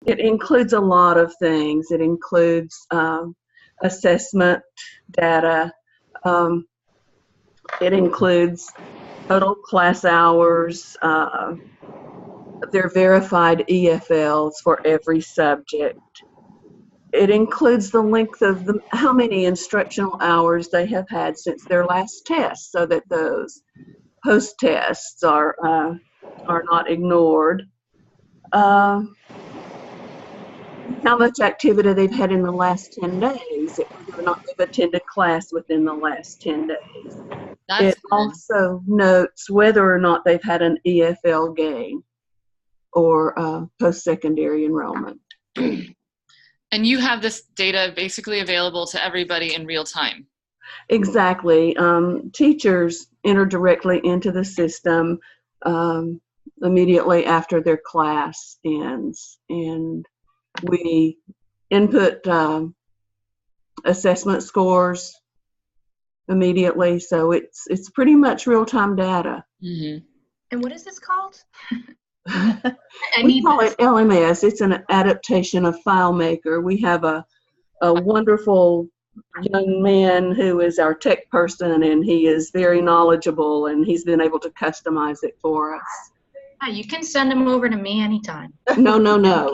It includes a lot of things. It includes assessment data. Um, it includes total class hours, their verified EFLs for every subject. It includes the length of how many instructional hours they have had since their last test, so that those post-tests are not ignored. How much activity they've had in the last 10 days, whether or not they've attended class within the last 10 days. It also notes whether or not they've had an EFL gain or post-secondary enrollment. And you have this data basically available to everybody in real time. Exactly. Teachers enter directly into the system immediately after their class ends, and we input assessment scores immediately, so it's pretty much real-time data. Mm-hmm. And what is this called? We call it LMS. It's an adaptation of FileMaker. We have a wonderful young man who is our tech person, and he is very knowledgeable, and he's been able to customize it for us. Oh, you can send him over to me anytime. No. No.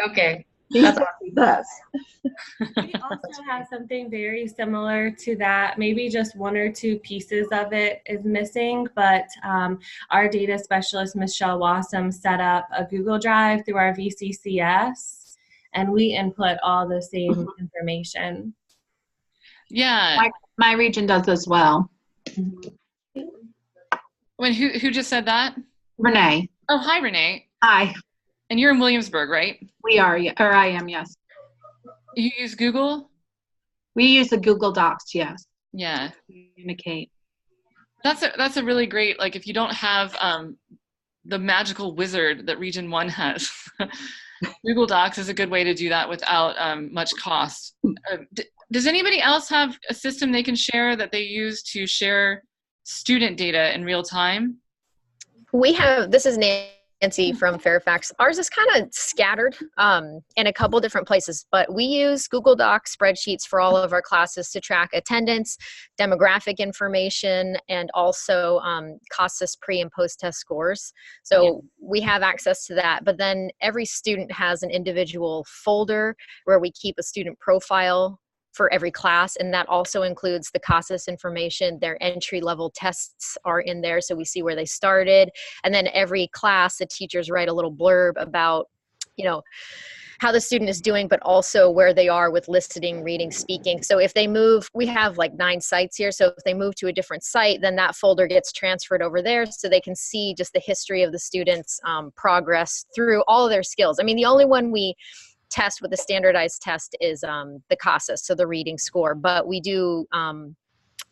Okay. That's what he does. We also have something very similar to that. Maybe just one or two pieces of it is missing, but our data specialist, Michelle Wassam, set up a Google Drive through our VCCS, and we input all the same information. Yeah. My region does as well. Who just said that? Renee. Oh, hi, Renee. Hi. And you're in Williamsburg, right? We are, or I am, yes. You use Google? We use the Google Docs, yes. Yeah. Communicate. That's a really great, like, if you don't have the magical wizard that Region 1 has, Google Docs is a good way to do that without much cost. Does anybody else have a system they can share that they use to share student data in real time? We have, this is Nancy from Fairfax. Ours is kind of scattered in a couple different places, but we use Google Docs spreadsheets for all of our classes to track attendance, demographic information, and also CASAS pre and post test scores. So we have access to that, but then every student has an individual folder where we keep a student profile for every class, and that also includes the CASAS information. Their entry-level tests are in there, so we see where they started. And then every class, the teachers write a little blurb about, how the student is doing, but also where they are with listening, reading, speaking. So if they move, we have like 9 sites here, so if they move to a different site, then that folder gets transferred over there so they can see just the history of the students' progress through all of their skills. I mean, the only one we test with a standardized test is the CASAS, so the reading score, but we do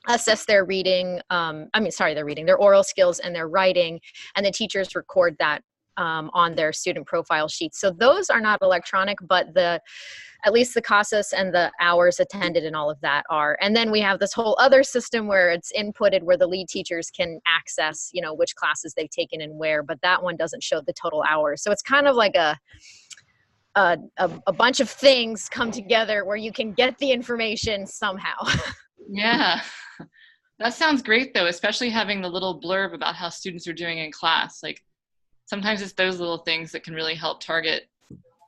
assess their reading, their oral skills and their writing, and the teachers record that on their student profile sheets. So those are not electronic, but at least the CASAS and the hours attended and all of that are. And then we have this whole other system where it's inputted, where the lead teachers can access, which classes they've taken and where, but that one doesn't show the total hours. So it's kind of like a bunch of things come together where you can get the information somehow. Yeah, that sounds great though, especially having the little blurb about how students are doing in class. Like sometimes it's those little things that can really help target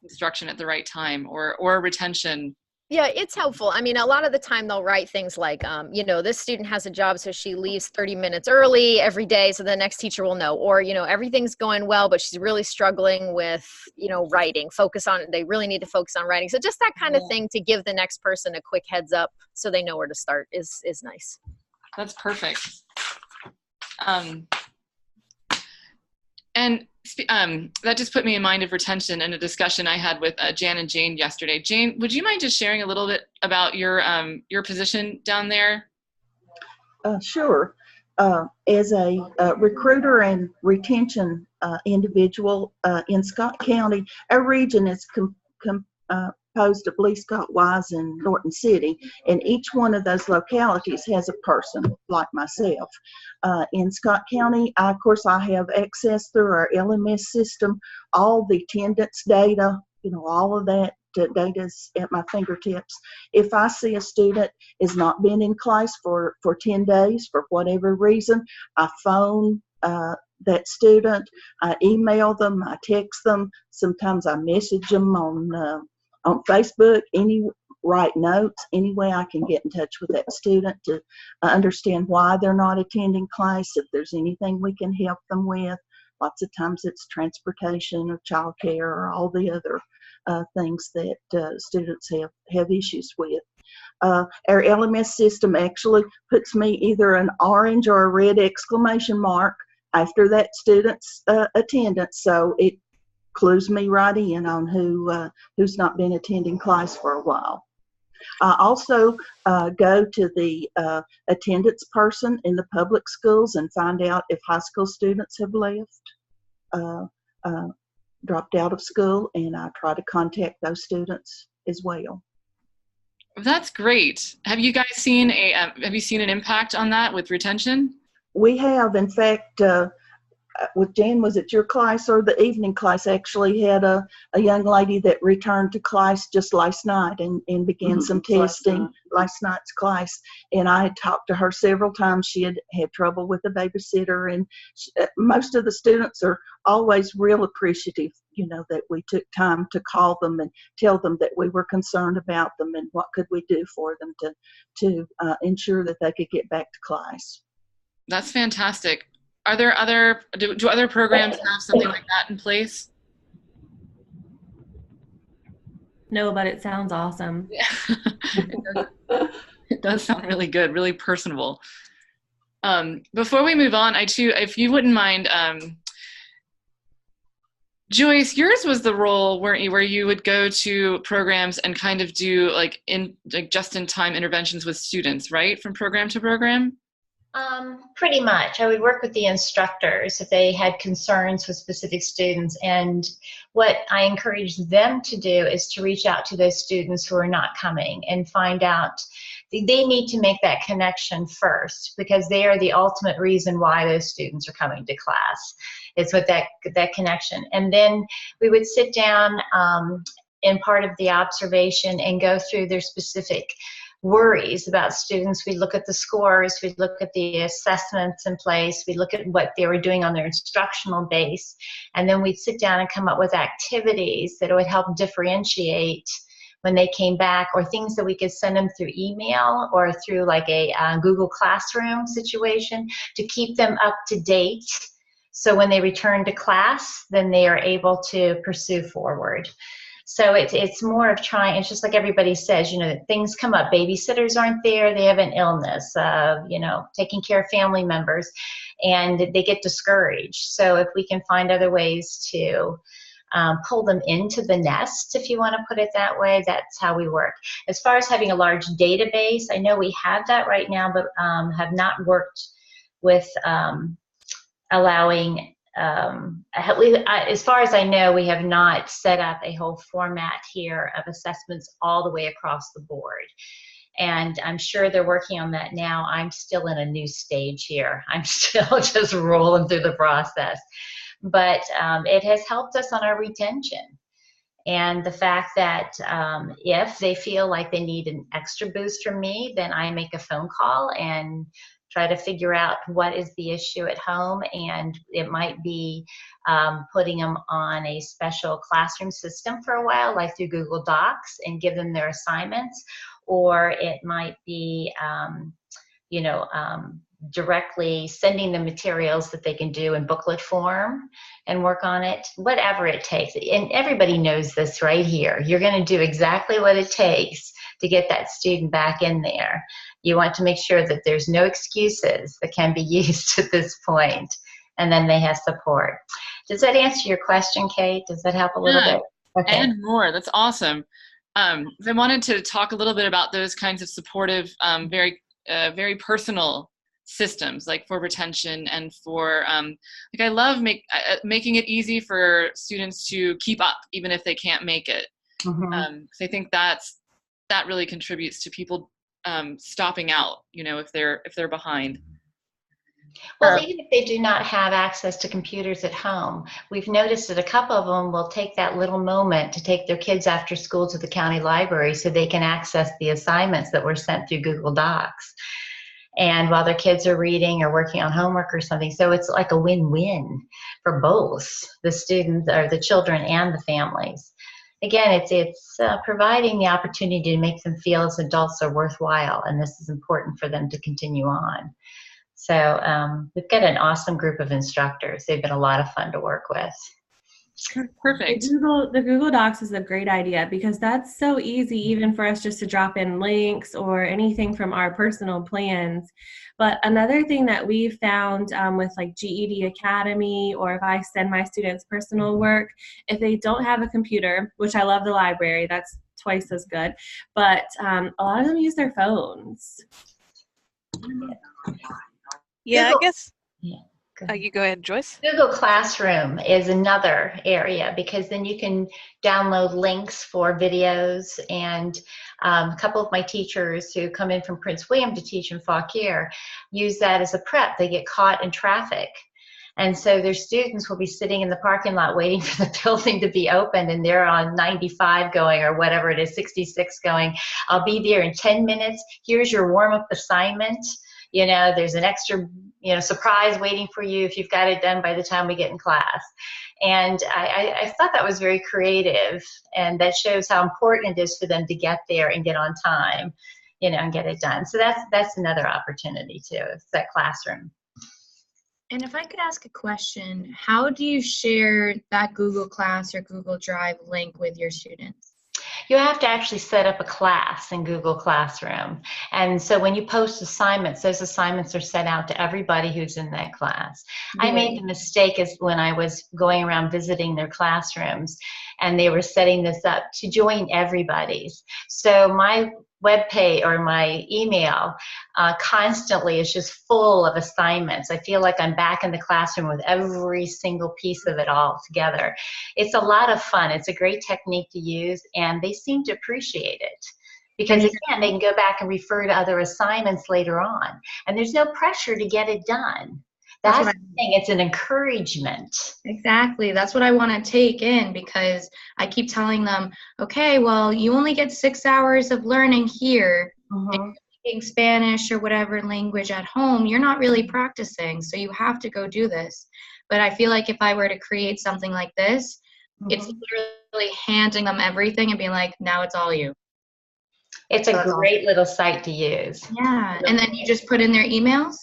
instruction at the right time or retention. Yeah, it's helpful. I mean, a lot of the time they'll write things like, this student has a job, so she leaves 30 minutes early every day, so the next teacher will know. Or, everything's going well, but she's really struggling with, writing. They really need to focus on writing. So just that kind of thing to give the next person a quick heads up so they know where to start is nice. That's perfect. And that just put me in mind of retention and a discussion I had with Jan and Jane yesterday. Jane, would you mind just sharing a little bit about your position down there? Sure. As a recruiter and retention individual in Scott County, our region is superimposed at Lee Scott Wise in Norton City, and each one of those localities has a person like myself. In Scott County, of course, I have access through our LMS system, all the attendance data, all of that data is at my fingertips. If I see a student has not been in class for 10 days for whatever reason, I phone that student, I email them, I text them, sometimes I message them on Facebook, write notes, any way I can get in touch with that student to understand why they're not attending class, if there's anything we can help them with. Lots of times it's transportation or childcare or all the other things that students have issues with. Our LMS system actually puts me either an orange or a red exclamation mark after that student's attendance, so it clues me right in on who's not been attending class for a while. I also go to the attendance person in the public schools and find out if high school students have left, dropped out of school, and I try to contact those students as well. That's great. Have you guys seen have you seen an impact on that with retention? We have, in fact, with Jan, was it your class or the evening class, actually had a young lady that returned to class just last night and began some testing last night's class. And I had talked to her several times. She had had trouble with a babysitter, and most of the students are always real appreciative, that we took time to call them and tell them that we were concerned about them and what could we do for them to ensure that they could get back to class. That's fantastic. Are there do other programs have something like that in place? No, but it sounds awesome. Yeah. It does sound really good, really personable. Before we move on, if you wouldn't mind, Joyce, yours was the role where you would go to programs and kind of do just-in-time interventions with students, right? From program to program? Pretty much. I would work with the instructors if they had concerns with specific students, and what I encourage them to do is to reach out to those students who are not coming and find out. They need to make that connection first, because they are the ultimate reason why those students are coming to class. It's with that connection. And then we would sit down in part of the observation and go through their specific worries about students. We look at the scores, we look at the assessments in place, we look at what they were doing on their instructional base, and then we'd sit down and come up with activities that would help differentiate when they came back, or things that we could send them through email or through like a Google Classroom situation to keep them up to date. So when they return to class, then they are able to pursue forward. So it's more of trying, it's just like everybody says, things come up. Babysitters aren't there, they have an illness, taking care of family members, and they get discouraged. So if we can find other ways to pull them into the nest, if you want to put it that way, that's how we work. As far as having a large database, I know we have that right now, but have not worked with allowing as far as I know, we have not set up a whole format here of assessments all the way across the board. And I'm sure they're working on that now. I'm still in a new stage here. I'm still just rolling through the process. But it has helped us on our retention. And the fact that if they feel like they need an extra boost from me, then I make a phone call and try to figure out what is the issue at home, and it might be putting them on a special classroom system for a while, like through Google Docs, and give them their assignments, or it might be, directly sending them materials that they can do in booklet form and work on it, whatever it takes. And everybody knows this right here. You're going to do exactly what it takes to get that student back in there. You want to make sure that there's no excuses that can be used at this point, and then they have support. Does that answer your question, Kate? Does that help a little bit? Okay. And more. That's awesome. I wanted to talk a little bit about those kinds of supportive, very personal systems, like for retention and for, like I love making it easy for students to keep up, even if they can't make it. Mhm. So I think that really contributes to people stopping out, if they're behind. Well, even if they do not have access to computers at home, we've noticed that a couple of them will take that little moment to take their kids after school to the county library so they can access the assignments that were sent through Google Docs. And while their kids are reading or working on homework or something, so it's like a win-win for both the students or the children and the families. Again, it's providing the opportunity to make them feel as adults are worthwhile, and this is important for them to continue on. So we've got an awesome group of instructors. They've been a lot of fun to work with. Perfect. The Google Docs is a great idea because that's so easy even for us just to drop in links or anything from our personal plans. But another thing that we've found with like GED Academy, or if I send my students personal work, if they don't have a computer, which I love the library, that's twice as good, but a lot of them use their phones. Yeah, Google, I guess. Yeah, go ahead. You go ahead, Joyce. Google Classroom is another area because then you can download links for videos, and a couple of my teachers who come in from Prince William to teach in Fauquier use that as a prep. They get caught in traffic. And so their students will be sitting in the parking lot waiting for the building to be opened, and they're on 95 going, or whatever it is, 66 going. I'll be there in 10 minutes. Here's your warm-up assignment. There's an extra, surprise waiting for you if you've got it done by the time we get in class. And I thought that was very creative, and that shows how important it is for them to get there and get on time, and get it done. So that's another opportunity too. It's that classroom. And if I could ask a question, how do you share that Google Class or Google Drive link with your students? You have to actually set up a class in Google Classroom. And so when you post assignments, those assignments are sent out to everybody who's in that class. I made the mistake as when I was going around visiting their classrooms, and they were setting this up to join everybody's. So my web page or my email constantly is just full of assignments. I feel like I'm back in the classroom with every single piece of it all together. It's a lot of fun. It's a great technique to use, and they seem to appreciate it. Because again, they can go back and refer to other assignments later on. And there's no pressure to get it done. That's the thing. It's an encouragement. Exactly. That's what I want to take in, because I keep telling them, okay, well, you only get 6 hours of learning here. And you're speaking Spanish or whatever language at home, you're not really practicing. So you have to go do this. But I feel like if I were to create something like this, it's literally handing them everything and being like, now it's all you. It's a great little site to use. Yeah. And then you just put in their emails?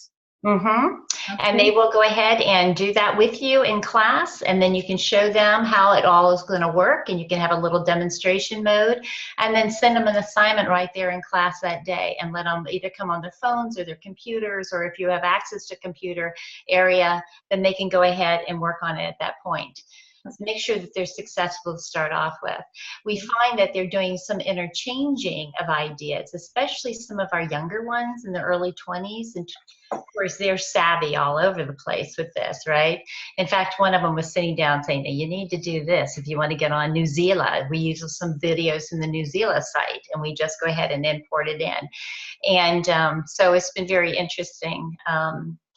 And they will go ahead and do that with you in class, and then you can show them how it all is going to work, and you can have a little demonstration mode, and then send them an assignment right there in class that day, and let them either come on their phones or their computers, or if you have access to computer area, then they can go ahead and work on it at that point. So make sure that they're successful to start off with. We find that they're doing some interchanging of ideas, especially some of our younger ones in the early 20s. And of course, they're savvy all over the place with this, right? In fact, one of them was sitting down saying, you need to do this if you want to get on Newsela. We use some videos from the Newsela site, and we just go ahead and import it in. And so it's been very interesting.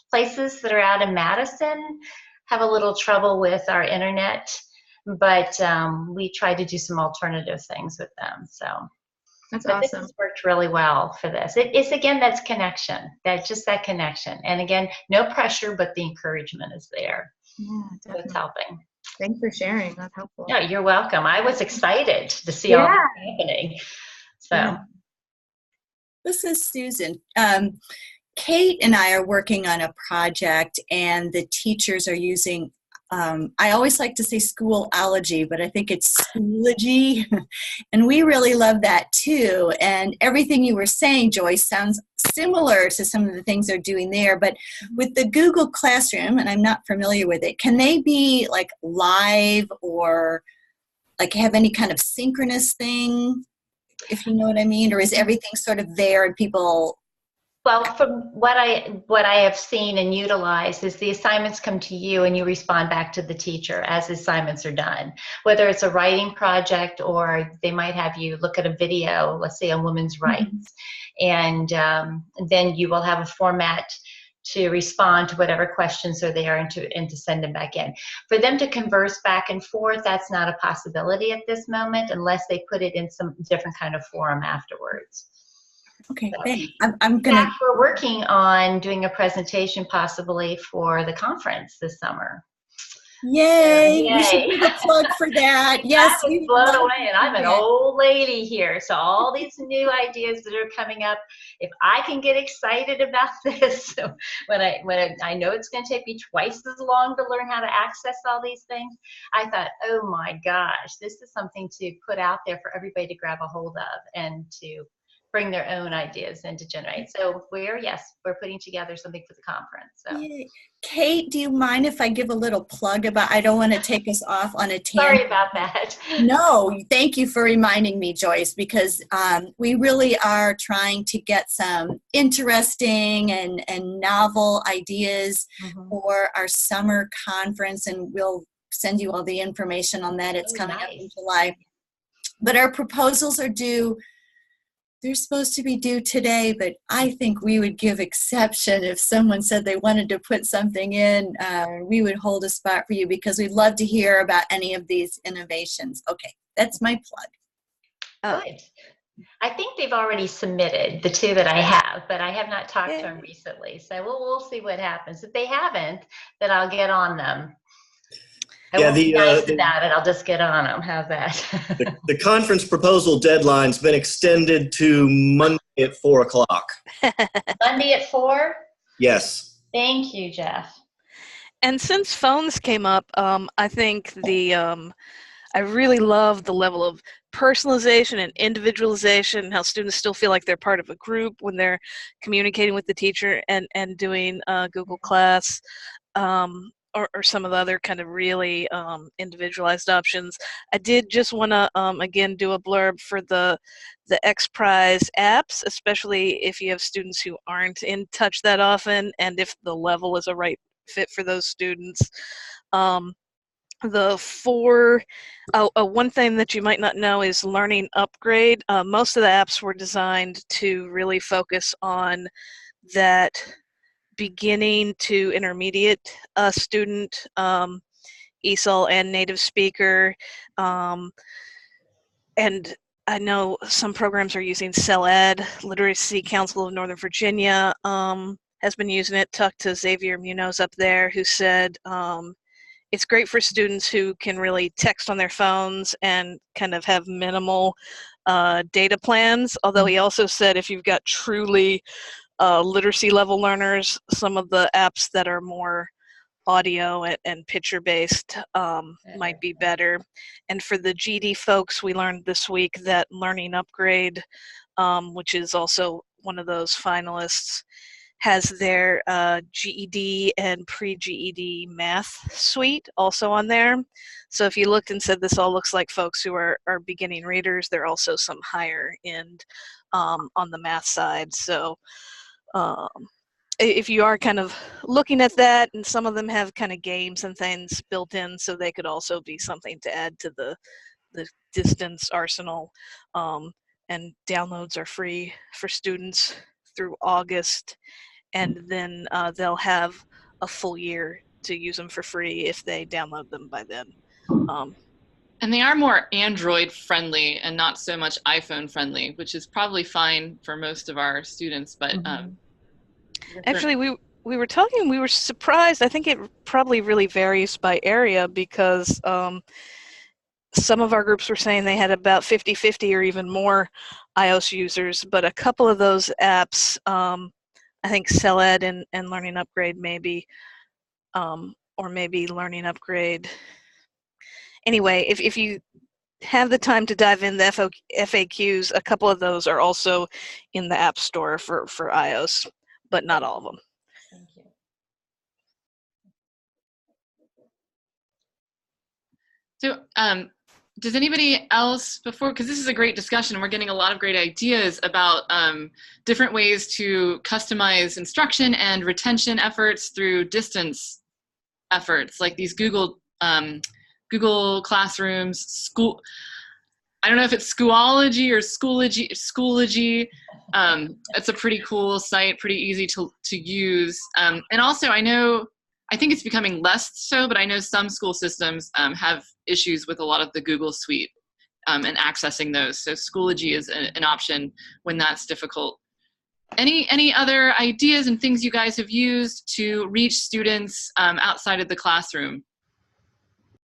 Places that are out in Madison have a little trouble with our internet, but we try to do some alternative things with them. So that's awesome. This has worked really well for this. It's again, that's connection, just that connection. And again, no pressure, but the encouragement is there. Yeah, definitely. It's helping. Thanks for sharing. That's helpful. No, you're welcome. I was excited to see all this happening. So. This is Susan. Kate and I are working on a project, and the teachers are using, I always like to say Schoology, but I think it's Schoology, and we really love that too. And everything you were saying, Joyce, sounds similar to some of the things they're doing there, but with the Google Classroom, and I'm not familiar with it, can they be like live or like have any kind of synchronous thing, if you know what I mean? Or is everything sort of there and people Well, from what I have seen and utilized is the assignments come to you and you respond back to the teacher as assignments are done. Whether it's a writing project or they might have you look at a video, let's say on women's rights, and then you will have a format to respond to whatever questions are there and to send them back in. For them to converse back and forth, that's not a possibility at this moment unless they put it in some different kind of forum afterwards. Okay, So, thanks. I'm in gonna. fact, we're working on doing a presentation possibly for the conference this summer. Yay! Yay. We should give a plug for that. Yes, I was we blown love away, and I'm an that. old lady here. So all these new ideas that are coming up, if I can get excited about this, when I know it's going to take me twice as long to learn how to access all these things, I thought, oh my gosh, this is something to put out there for everybody to grab a hold of and to bring their own ideas and to generate. So we're putting together something for the conference. So. Yay. Kate, do you mind if I give a little plug about, I don't want to take us off on a tangent. Sorry about that. No, thank you for reminding me, Joyce, because we really are trying to get some interesting and novel ideas for our summer conference, and we'll send you all the information on that. It's coming up in July. But our proposals are due. They're supposed to be due today, but I think we would give exception if someone said they wanted to put something in. We would hold a spot for you because we'd love to hear about any of these innovations. Okay, that's my plug. Good. I think they've already submitted the two that I have, but I have not talked to them recently. So we'll see what happens. If they haven't, then I'll get on them. I won't be nice about it. I'll just get on them. How's that? the conference proposal deadline's been extended to Monday at 4 o'clock. Monday at 4? Yes. Thank you, Jeff. And since phones came up, I think I really love the level of personalization and individualization, how students still feel like they're part of a group when they're communicating with the teacher and doing Google Class. Or some of the other kind of really individualized options. I did just want to, again, do a blurb for the XPRIZE apps, especially if you have students who aren't in touch that often and if the level is a right fit for those students. One thing that you might not know is Learning Upgrade. Most of the apps were designed to really focus on that beginning to intermediate student, ESOL and native speaker. And I know some programs are using CELED. Literacy Council of Northern Virginia has been using it. Talked to Xavier Munoz up there, who said it's great for students who can really text on their phones and kind of have minimal data plans. Although he also said if you've got truly literacy level learners, some of the apps that are more audio and picture based might be better. And for the GD folks, we learned this week that Learning Upgrade, which is also one of those finalists, has their GED and pre-GED math suite also on there. So if you looked and said this all looks like folks who are beginning readers, there are also some higher end on the math side. So if you are kind of looking at that, and some of them have kind of games and things built in, so they could also be something to add to the distance arsenal. And downloads are free for students through August, and then they'll have a full year to use them for free if they download them by then. And they are more Android friendly and not so much iPhone friendly, which is probably fine for most of our students. But actually, we were talking, we were surprised. I think it probably really varies by area because some of our groups were saying they had about 50-50 or even more iOS users, but a couple of those apps, I think CELED and Learning Upgrade maybe, or maybe Learning Upgrade. Anyway, if you have the time to dive in the FAQs, a couple of those are also in the App Store for iOS, but not all of them. Thank you. So does anybody else because this is a great discussion and we're getting a lot of great ideas about different ways to customize instruction and retention efforts through distance efforts, like these Google Classrooms, I don't know if it's Schoology or Schoology. It's a pretty cool site, pretty easy to use. And also I think it's becoming less so, but I know some school systems have issues with a lot of the Google Suite and accessing those. So Schoology is an option when that's difficult. Any other ideas and things you guys have used to reach students outside of the classroom?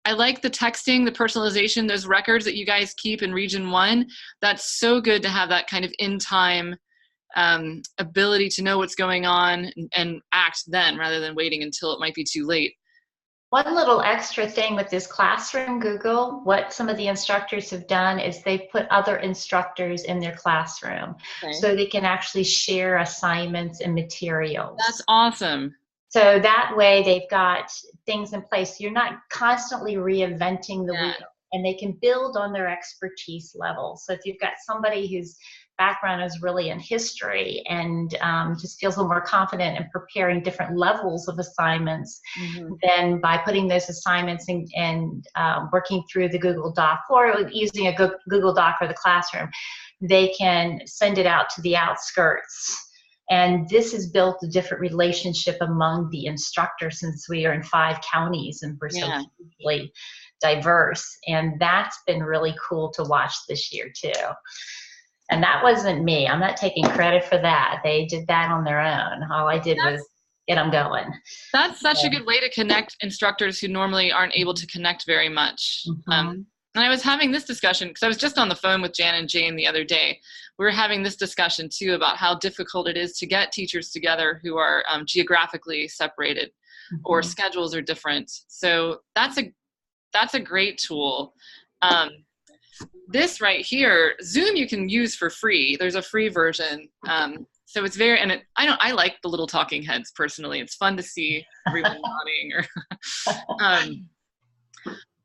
I like the texting, the personalization, those records that you guys keep in Region 1. That's so good to have that kind of in-time ability to know what's going on and act then rather than waiting until it might be too late. One little extra thing with this Classroom Google, what some of the instructors have done is they've put other instructors in their classroom so they can actually share assignments and materials. That's awesome. So that way they've got things in place. You're not constantly reinventing the wheel, and they can build on their expertise level. So if you've got somebody whose background is really in history and just feels a little more confident in preparing different levels of assignments, then by putting those assignments and working through the Google Doc or using a Google Doc or the classroom, they can send it out to the outskirts. And this has built a different relationship among the instructors since we are in 5 counties and we're so hugely diverse. And that's been really cool to watch this year too. And that wasn't me. I'm not taking credit for that. They did that on their own. All I did was get them going. That's such a good way to connect instructors who normally aren't able to connect very much. And I was having this discussion because I was just on the phone with Jan and Jane the other day. We were having this discussion too about how difficult it is to get teachers together who are geographically separated or schedules are different. So that's a great tool. This right here, Zoom you can use for free. There's a free version. So it's very, and I like the little talking heads personally. It's fun to see everyone nodding.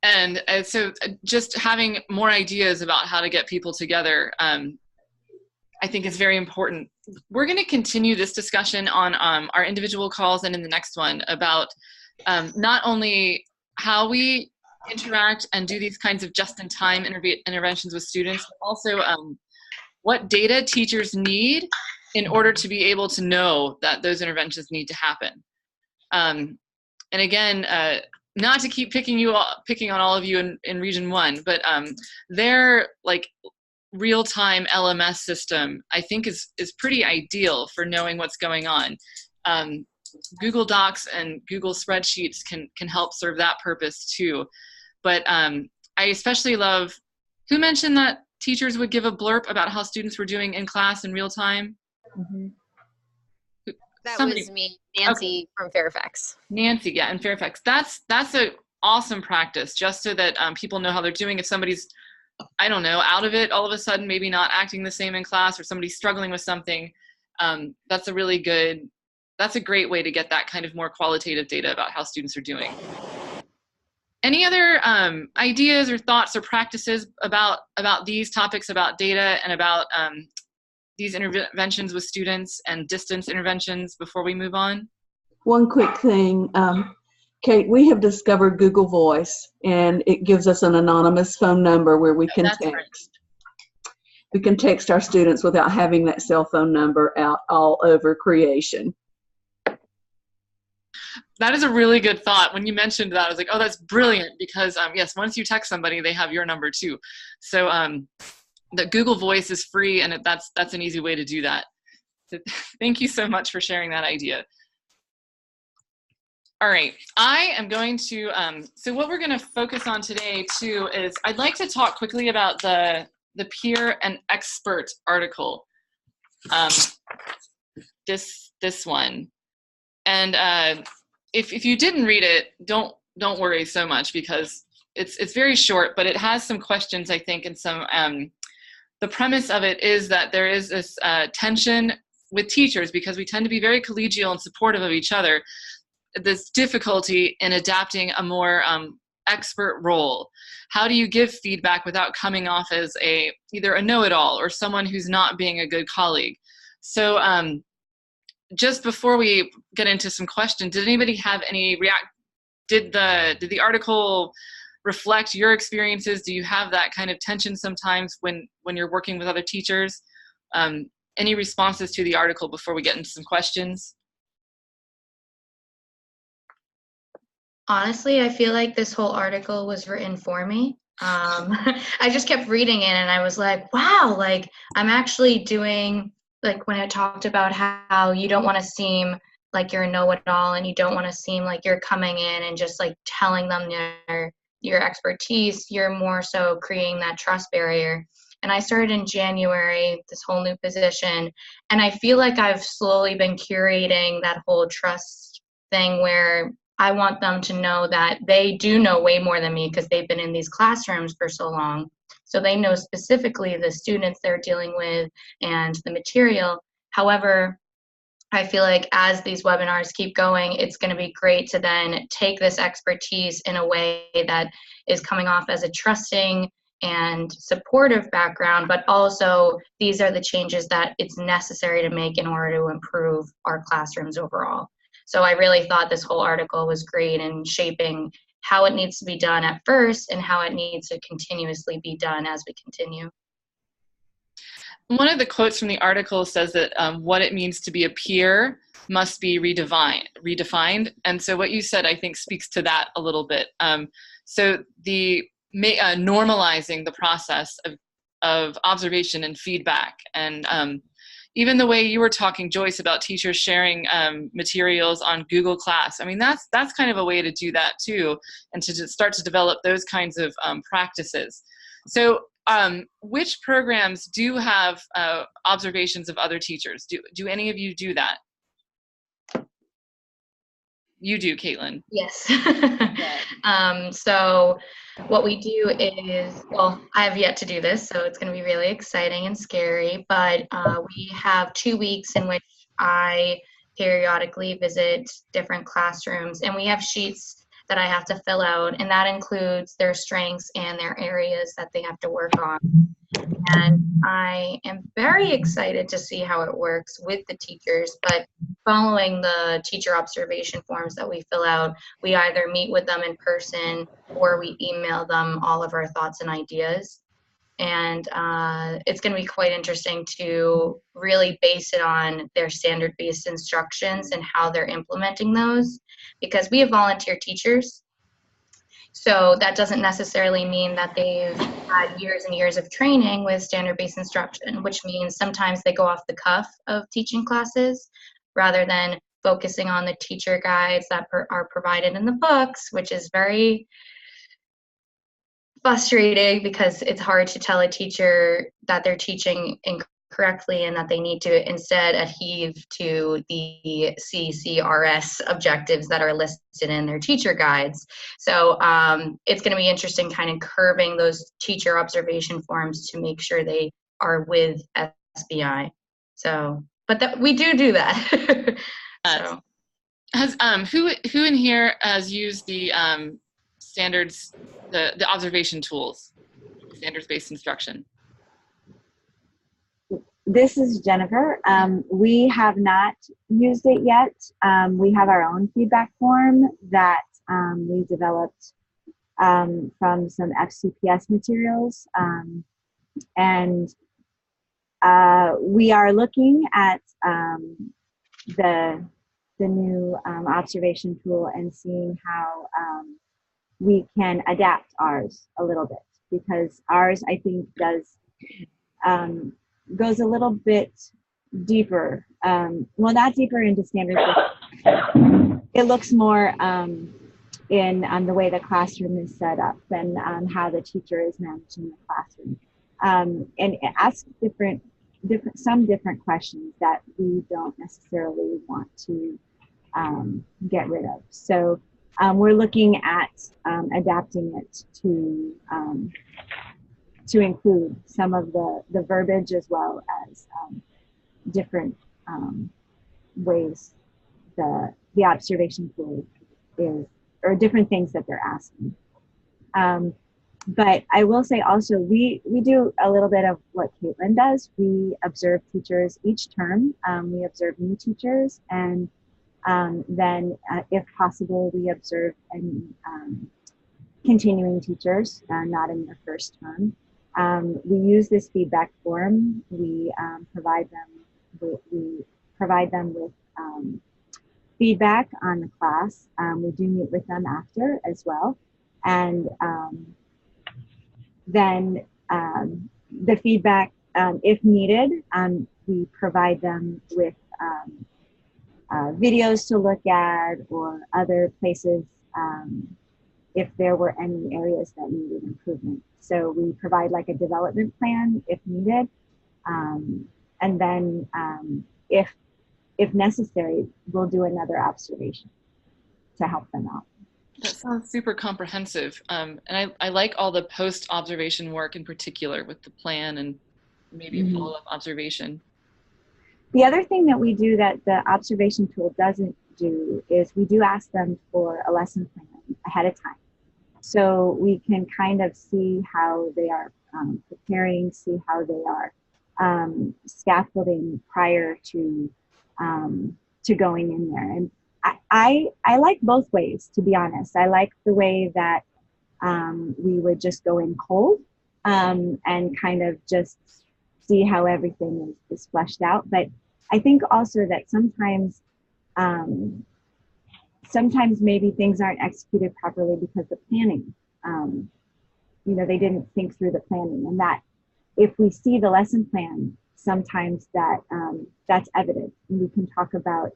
And so just having more ideas about how to get people together, I think is very important. We're going to continue this discussion on our individual calls and in the next one about not only how we interact and do these kinds of just-in-time interventions with students, but also what data teachers need in order to be able to know that those interventions need to happen. And again, not to keep picking on all of you in Region 1, but their like real-time LMS system, I think is pretty ideal for knowing what's going on. Google Docs and Google Spreadsheets can help serve that purpose too. But I especially love, who mentioned that teachers would give a blurb about how students were doing in class in real time? That was me, Nancy from Fairfax. Nancy, yeah, in Fairfax. That's an awesome practice, just so that people know how they're doing. If somebody's, I don't know, out of it all of a sudden, maybe not acting the same in class, or somebody's struggling with something, that's a great way to get that kind of more qualitative data about how students are doing. Any other ideas or thoughts or practices about these topics, about data and about these interventions with students and distance interventions before we move on? One quick thing, Kate, we have discovered Google Voice, and it gives us an anonymous phone number where we can text. Right. We can text our students without having that cell phone number out all over creation. That is a really good thought. When you mentioned that, I was like, oh, that's brilliant, because yes, once you text somebody, they have your number too. So the Google Voice is free, and that's an easy way to do that. So thank you so much for sharing that idea. All right, I am going to, so what we're gonna focus on today too is, I'd like to talk quickly about the peer and expert article, this one. And if you didn't read it, don't worry so much, because it's very short, but it has some questions, I think, and some, the premise of it is that there is this tension with teachers, because we tend to be very collegial and supportive of each other, this difficulty in adapting a more expert role? How do you give feedback without coming off as either a know-it-all or someone who's not being a good colleague? So just before we get into some questions, did anybody have any did the article reflect your experiences? Do you have that kind of tension sometimes when you're working with other teachers? Any responses to the article before we get into some questions? Honestly, I feel like this whole article was written for me. I just kept reading it and I was like, wow, like I'm actually doing, like when it talked about how you don't want to seem like you're a know-it-all and you don't want to seem like you're coming in and just like telling them your expertise, you're more so creating that trust barrier. And I started in January, this whole new position, and I feel like I've slowly been curating that whole trust thing where I want them to know that they do know way more than me because they've been in these classrooms for so long. So they know specifically the students they're dealing with and the material. However, I feel like as these webinars keep going, it's going to be great to then take this expertise in a way that is coming off as a trusting and supportive background, but also these are the changes that it's necessary to make in order to improve our classrooms overall. So I really thought this whole article was great in shaping how it needs to be done at first and how it needs to continuously be done as we continue. One of the quotes from the article says that what it means to be a peer must be redefined. And so what you said, I think, speaks to that a little bit. So the normalizing the process of observation and feedback, and even the way you were talking, Joyce, about teachers sharing materials on Google Class. I mean, that's kind of a way to do that too, and to just start to develop those kinds of practices. So which programs do have observations of other teachers? Do any of you do that? You do, Caitlin. Yes. So what we do is, well, I have yet to do this, so it's going to be really exciting and scary, but we have 2 weeks in which I periodically visit different classrooms, and we have sheets that I have to fill out, and that includes their strengths and their areas that they have to work on. And I am very excited to see how it works with the teachers, but following the teacher observation forms that we fill out, we either meet with them in person or we email them all of our thoughts and ideas. And it's going to be quite interesting to really base it on their standard-based instructions and how they're implementing those, because we have volunteer teachers. So that doesn't necessarily mean that they've had years and years of training with standard-based instruction, which means sometimes they go off the cuff of teaching classes rather than focusing on the teacher guides that are provided in the books, which is very frustrating because it's hard to tell a teacher that they're teaching incorrectly and that they need to instead adhere to the CCRS objectives that are listed in their teacher guides. So it's going to be interesting kind of curving those teacher observation forms to make sure they are with SBI. So, but we do that. So. Who in here has used the standards, the observation tools, standards-based instruction? This is Jennifer. We have not used it yet. We have our own feedback form that we developed from some FCPS materials. And we are looking at the new observation tool and seeing how we can adapt ours a little bit, because ours, I think, goes a little bit deeper. Well, not deeper into standards. It looks more in the way the classroom is set up and how the teacher is managing the classroom, and it asks some different questions that we don't necessarily want to get rid of. So we're looking at adapting it to include some of the verbiage as well as different ways the observation tool is, or different things that they're asking. But I will say also, we do a little bit of what Caitlin does. We observe teachers each term. We observe new teachers, and then if possible, we observe any continuing teachers, not in their first term. We use this feedback form. We provide them with feedback on the class. We do meet with them after as well. And then the feedback, if needed, we provide them with videos to look at or other places if there were any areas that needed improvement. So we provide like a development plan if needed. And then if necessary, we'll do another observation to help them out. That sounds super comprehensive. And I like all the post-observation work in particular with the plan and maybe a follow-up observation. The other thing that we do that the observation tool doesn't do is we do ask them for a lesson plan ahead of time. So we can kind of see how they are preparing, see how they are scaffolding prior to going in there. And I like both ways, to be honest. I like the way that we would just go in cold and kind of just see how everything is fleshed out. But I think also that sometimes maybe things aren't executed properly because the planning, they didn't think through the planning, and that if we see the lesson plan, sometimes that's evident. And we can talk about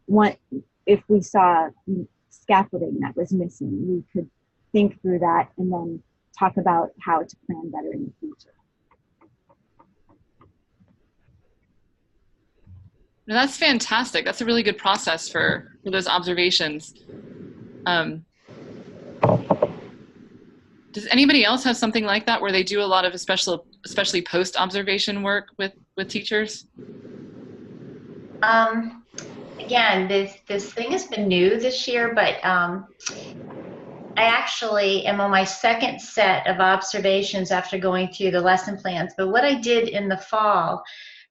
what if we saw scaffolding that was missing, we could think through that and then talk about how to plan better in the future. No, that's fantastic. That's a really good process for those observations. Does anybody else have something like that where they do a lot of especially post-observation work with teachers? Again, this thing has been new this year, but I actually am on my second set of observations after going through the lesson plans. But what I did in the fall,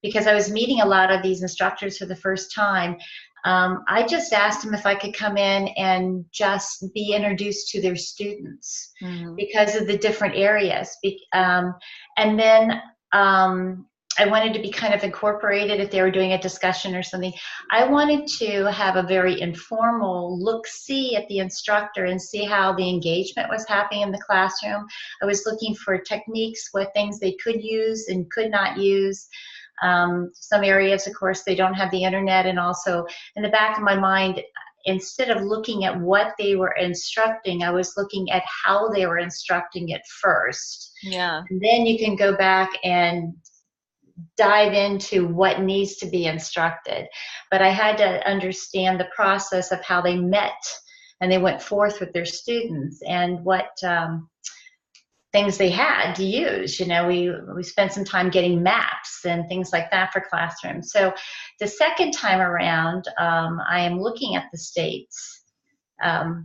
because I was meeting a lot of these instructors for the first time, I just asked them if I could come in and just be introduced to their students because of the different areas. And then I wanted to be kind of incorporated if they were doing a discussion or something. I wanted to have a very informal look-see at the instructor and see how the engagement was happening in the classroom. I was looking for techniques, what things they could use and could not use. Some areas, of course, they don't have the internet, and also in the back of my mind, instead of looking at what they were instructing, I was looking at how they were instructing it first. Yeah. And then you can go back and dive into what needs to be instructed. But I had to understand the process of how they met and they went forth with their students and what things they had to use. We spent some time getting maps and things like that for classrooms. So the second time around, I am looking at the states,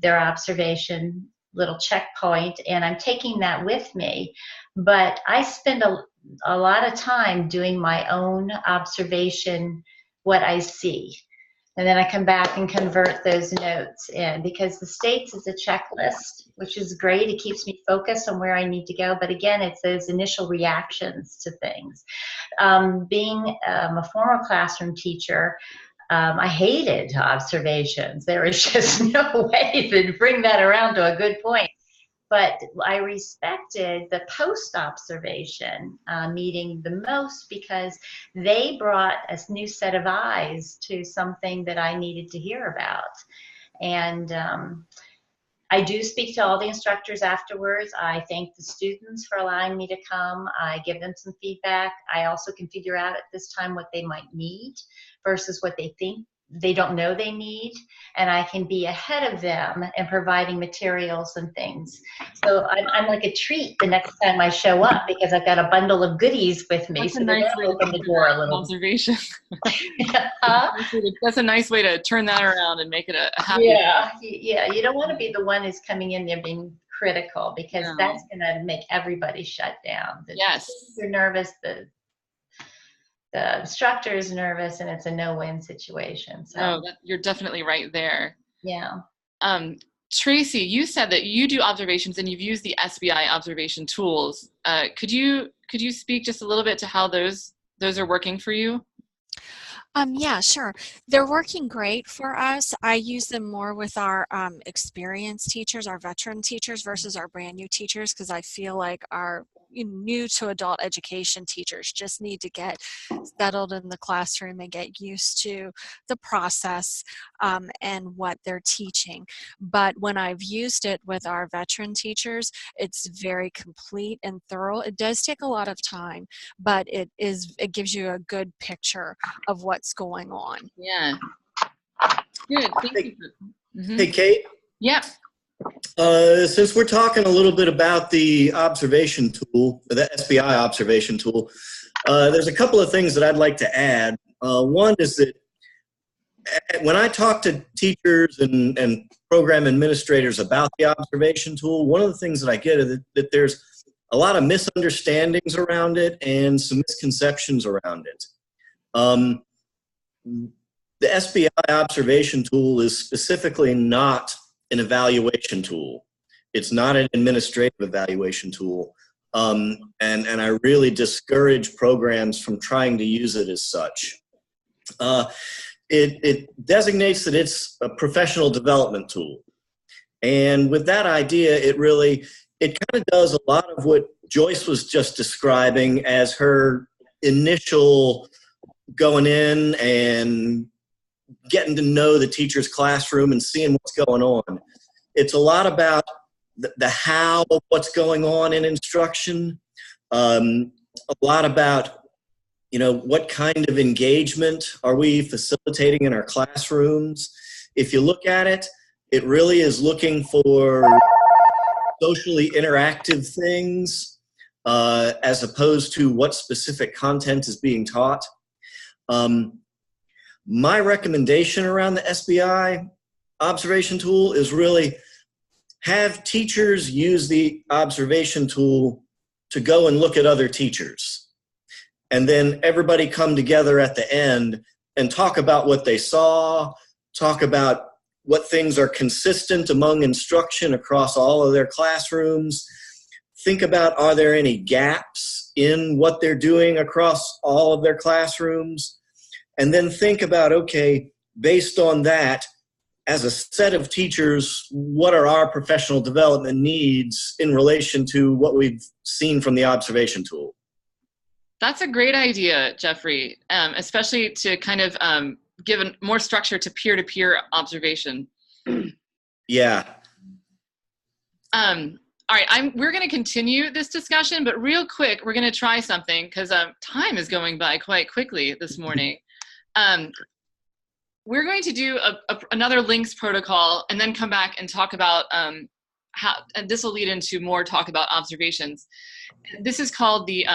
their observation little checkpoint, and I'm taking that with me. But I spend a lot of time doing my own observation, what I see. And then I come back and convert those notes in, because the states is a checklist, which is great. It keeps me focused on where I need to go. But again, it's those initial reactions to things. Being a former classroom teacher, I hated observations. There was just no way to bring that around to a good point. But I respected the post-observation meeting the most because they brought a new set of eyes to something that I needed to hear about. And I do speak to all the instructors afterwards. I thank the students for allowing me to come. I give them some feedback. I also can figure out at this time what they might need versus what they think they don't know they need, and I can be ahead of them in providing materials and things. So I'm like a treat the next time I show up because I've got a bundle of goodies with me. That's so a nice way to open the door a little. Observation. That's a nice way to turn that around and make it a happy. Yeah. You don't want to be the one who's coming in there being critical, because Yeah. that's going to make everybody shut down. The Yes. students are nervous, the instructor is nervous, and it's a no-win situation. So No, you're definitely right there. yeah. Tracy, you said that you do observations and you've used the SBI observation tools. Could you speak just a little bit to how those are working for you? Yeah, sure. They're working great for us. I use them more with our experienced teachers, our veteran teachers versus our brand new teachers, because I feel like our new to adult education teachers just need to get settled in the classroom and get used to the process and what they're teaching. But when I've used it with our veteran teachers, it's very complete and thorough. It does take a lot of time, but it gives you a good picture of what's going on. Yeah. Good. Thank you. Mm-hmm. Hey, Kate. Yep. Since we're talking a little bit about the observation tool, the SBI observation tool, there's a couple of things that I'd like to add. One is that when I talk to teachers and program administrators about the observation tool, one of the things that I get is that there's a lot of misunderstandings around it and some misconceptions around it. The SBI observation tool is specifically not an evaluation tool. It's not an administrative evaluation tool. And I really discourage programs from trying to use it as such. It designates that it's a professional development tool. And with that idea, it kind of does a lot of what Joyce was just describing as her initial going in and getting to know the teacher's classroom and seeing what's going on. It's a lot about the how of what's going on in instruction, a lot about, what kind of engagement are we facilitating in our classrooms. If you look at it, it really is looking for socially interactive things as opposed to what specific content is being taught. My recommendation around the SBI observation tool is really have teachers use the observation tool to go and look at other teachers. And then everybody come together at the end and talk about what they saw, talk about what things are consistent among instruction across all of their classrooms. Think about, are there any gaps in what they're doing across all of their classrooms? And then think about, okay, based on that, as a set of teachers, what are our professional development needs in relation to what we've seen from the observation tool? That's a great idea, Jeffrey, especially to kind of give more structure to peer-to-peer observation. Yeah. All right, we're going to continue this discussion, but real quick, we're going to try something because time is going by quite quickly this morning. We're going to do another links protocol and then come back and talk about how, and this will lead into more talk about observations. This is called the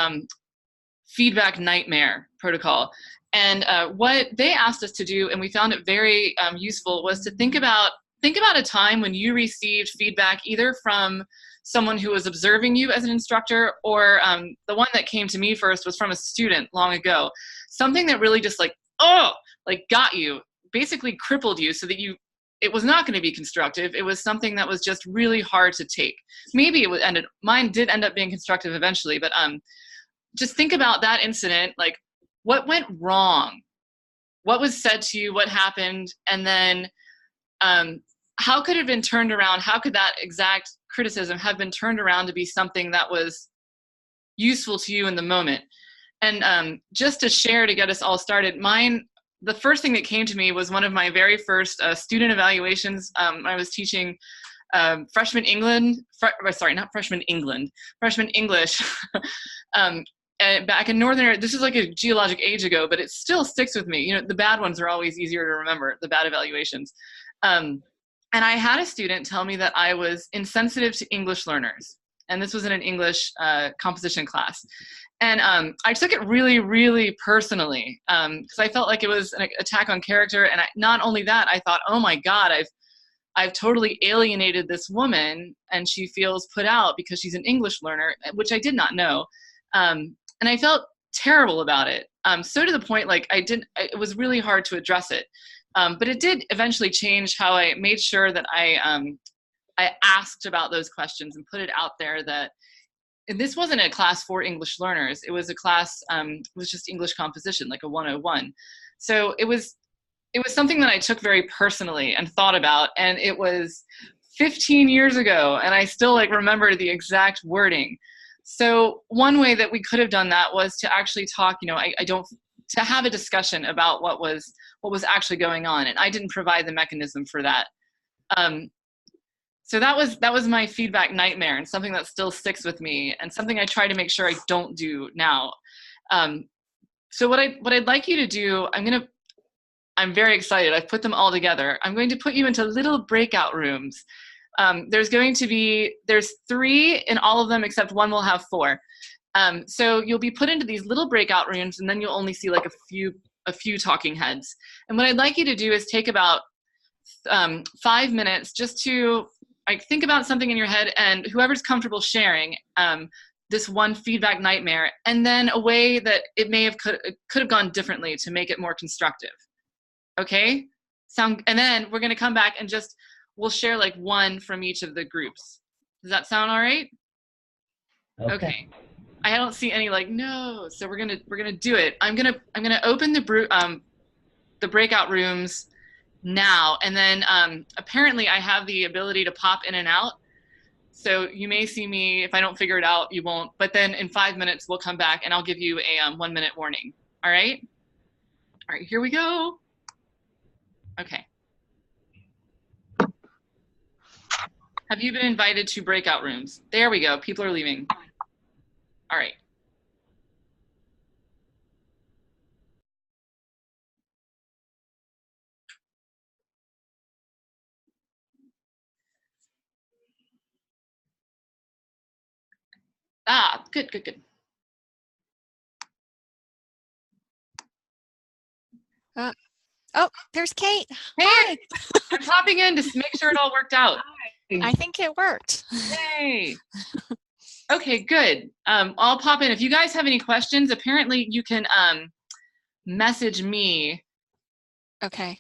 feedback nightmare protocol. And what they asked us to do, and we found it very useful, was to think about a time when you received feedback either from someone who was observing you as an instructor, or the one that came to me first was from a student long ago. Something that really just got you, basically crippled you so that it was not going to be constructive. It was something that was just really hard to take. Maybe mine did end up being constructive eventually, but just think about that incident, like what went wrong? What was said to you? What happened? And then how could it have been turned around? How could that exact criticism have been turned around to be something that was useful to you in the moment? And just to share, to get us all started, the first thing that came to me was one of my very first student evaluations. I was teaching freshman English. Back in Northern area. This is like a geologic age ago, but it still sticks with me. The bad ones are always easier to remember, the bad evaluations. And I had a student tell me that I was insensitive to English learners. And this was in an English composition class. And I took it really, really personally because I felt like it was an attack on character. And not only that, I thought, oh my God, I've totally alienated this woman and she feels put out because she's an English learner, which I did not know. And I felt terrible about it. So to the point, like it was really hard to address it. But it did eventually change how I made sure that I asked about those questions and put it out there that, and this wasn't a class for English learners. It was a class, it was just English composition, like a 101. So it was something that I took very personally and thought about, and it was 15 years ago, and I still like remember the exact wording. So one way that we could have done that was to actually talk, to have a discussion about what was actually going on, and I didn't provide the mechanism for that. So that was my feedback nightmare, and something that still sticks with me, and something I try to make sure I don't do now. So what I'd like you to do, I'm very excited. I've put them all together. I'm going to put you into little breakout rooms. There's 3 in all of them, except one will have 4. So you'll be put into these little breakout rooms, and then you'll only see like a few talking heads. And what I'd like you to do is take about 5 minutes just to think about something in your head, and whoever's comfortable sharing this one feedback nightmare, and then a way that it could have gone differently to make it more constructive. Okay? And then we're going to come back and we'll share like one from each of the groups. Does that sound all right? Okay. I don't see any like no, so we're gonna do it. I'm gonna open the breakout rooms now, and then apparently I have the ability to pop in and out. So you may see me. If I don't figure it out, you won't. But then in 5 minutes we'll come back and I'll give you a 1-minute warning. All right. All right. Here we go. Okay. Have you been invited to breakout rooms? There we go. People are leaving. All right. Ah, good, good, good. Oh, there's Kate. Hey, Hi. I'm popping in to make sure it all worked out. I think it worked. Yay. Okay, good. I'll pop in. If you guys have any questions, apparently you can message me. Okay.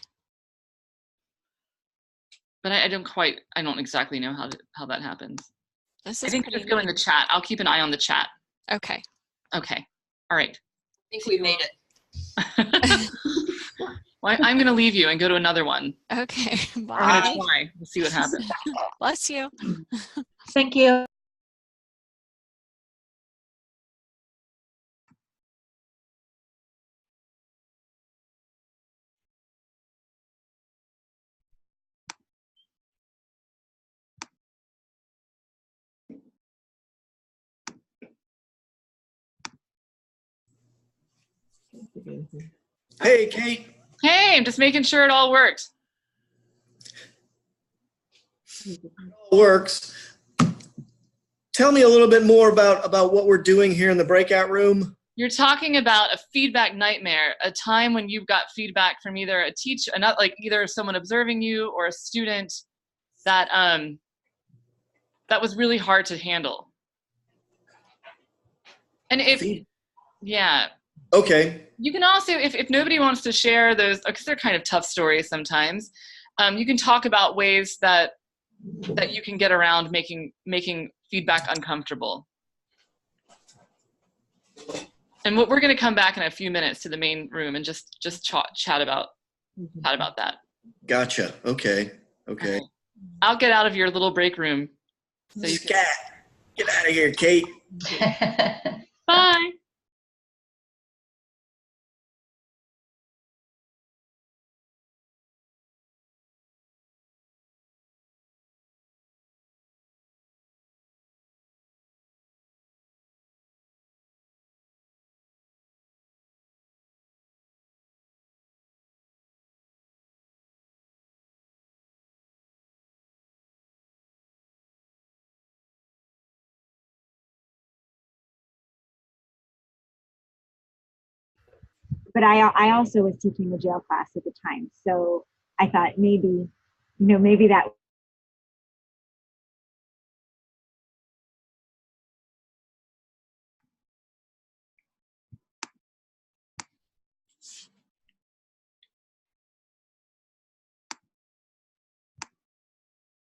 But I don't exactly know how that happens. This I is think pretty just go in the chat. I'll keep an eye on the chat. Okay. Okay. All right. I think we made it. Well, I'm going to leave you and go to another one. Okay. We're Bye. going to try. We'll see what happens. Bless you. Thank you. Hey, Kate. Hey, I'm just making sure it all worked. Works. Tell me a little bit more about what we're doing here in the breakout room. You're talking about a feedback nightmare, a time when you've got feedback from either a teacher, not like either someone observing you or a student that that was really hard to handle. And yeah. Okay. You can also, if nobody wants to share those, because they're kind of tough stories sometimes, you can talk about ways that you can get around making feedback uncomfortable. And we're going to come back in a few minutes to the main room and just chat about that. Gotcha. Okay. Okay. Right. I'll get out of your little break room. So you Scat. Get out of here, Kate. Bye. But I also was teaching the jail class at the time, so I thought maybe that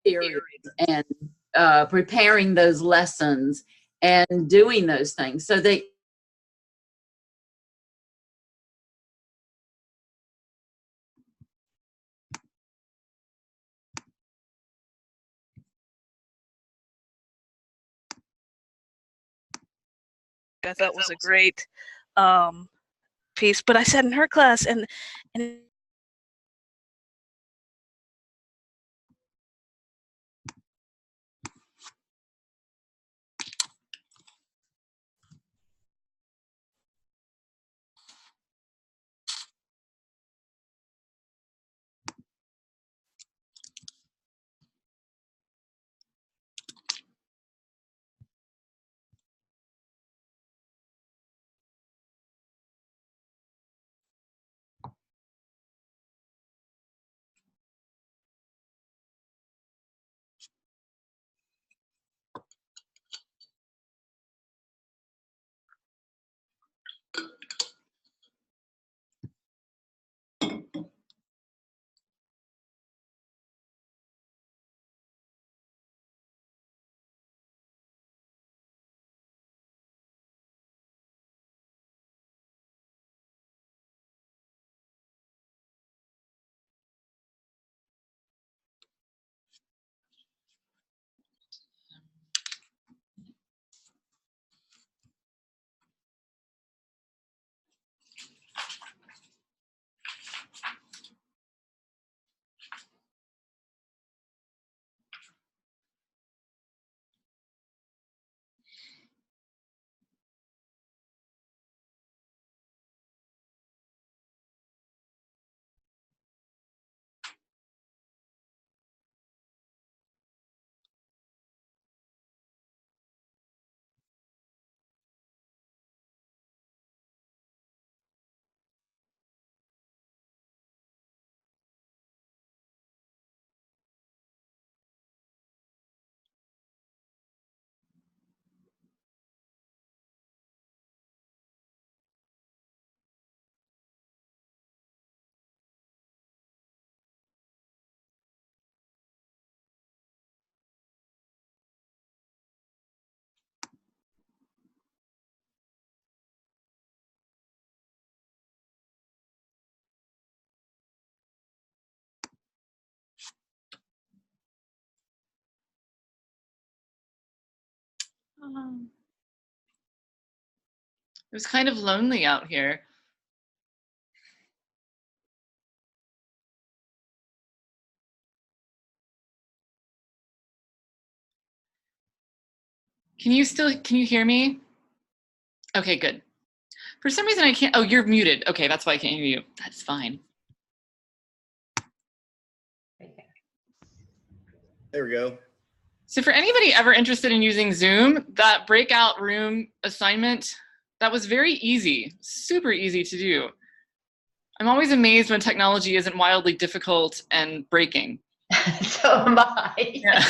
periods and preparing those lessons and doing those things. So they I thought was a great piece. But I sat in her class and it was kind of lonely out here. Can you hear me? Okay, good. For some reason I can't, oh, you're muted. Okay, that's why I can't hear you. That's fine. There we go. So for anybody ever interested in using Zoom, that breakout room assignment, that was very easy, super easy to do. I'm always amazed when technology isn't wildly difficult and breaking. So am I. Yeah.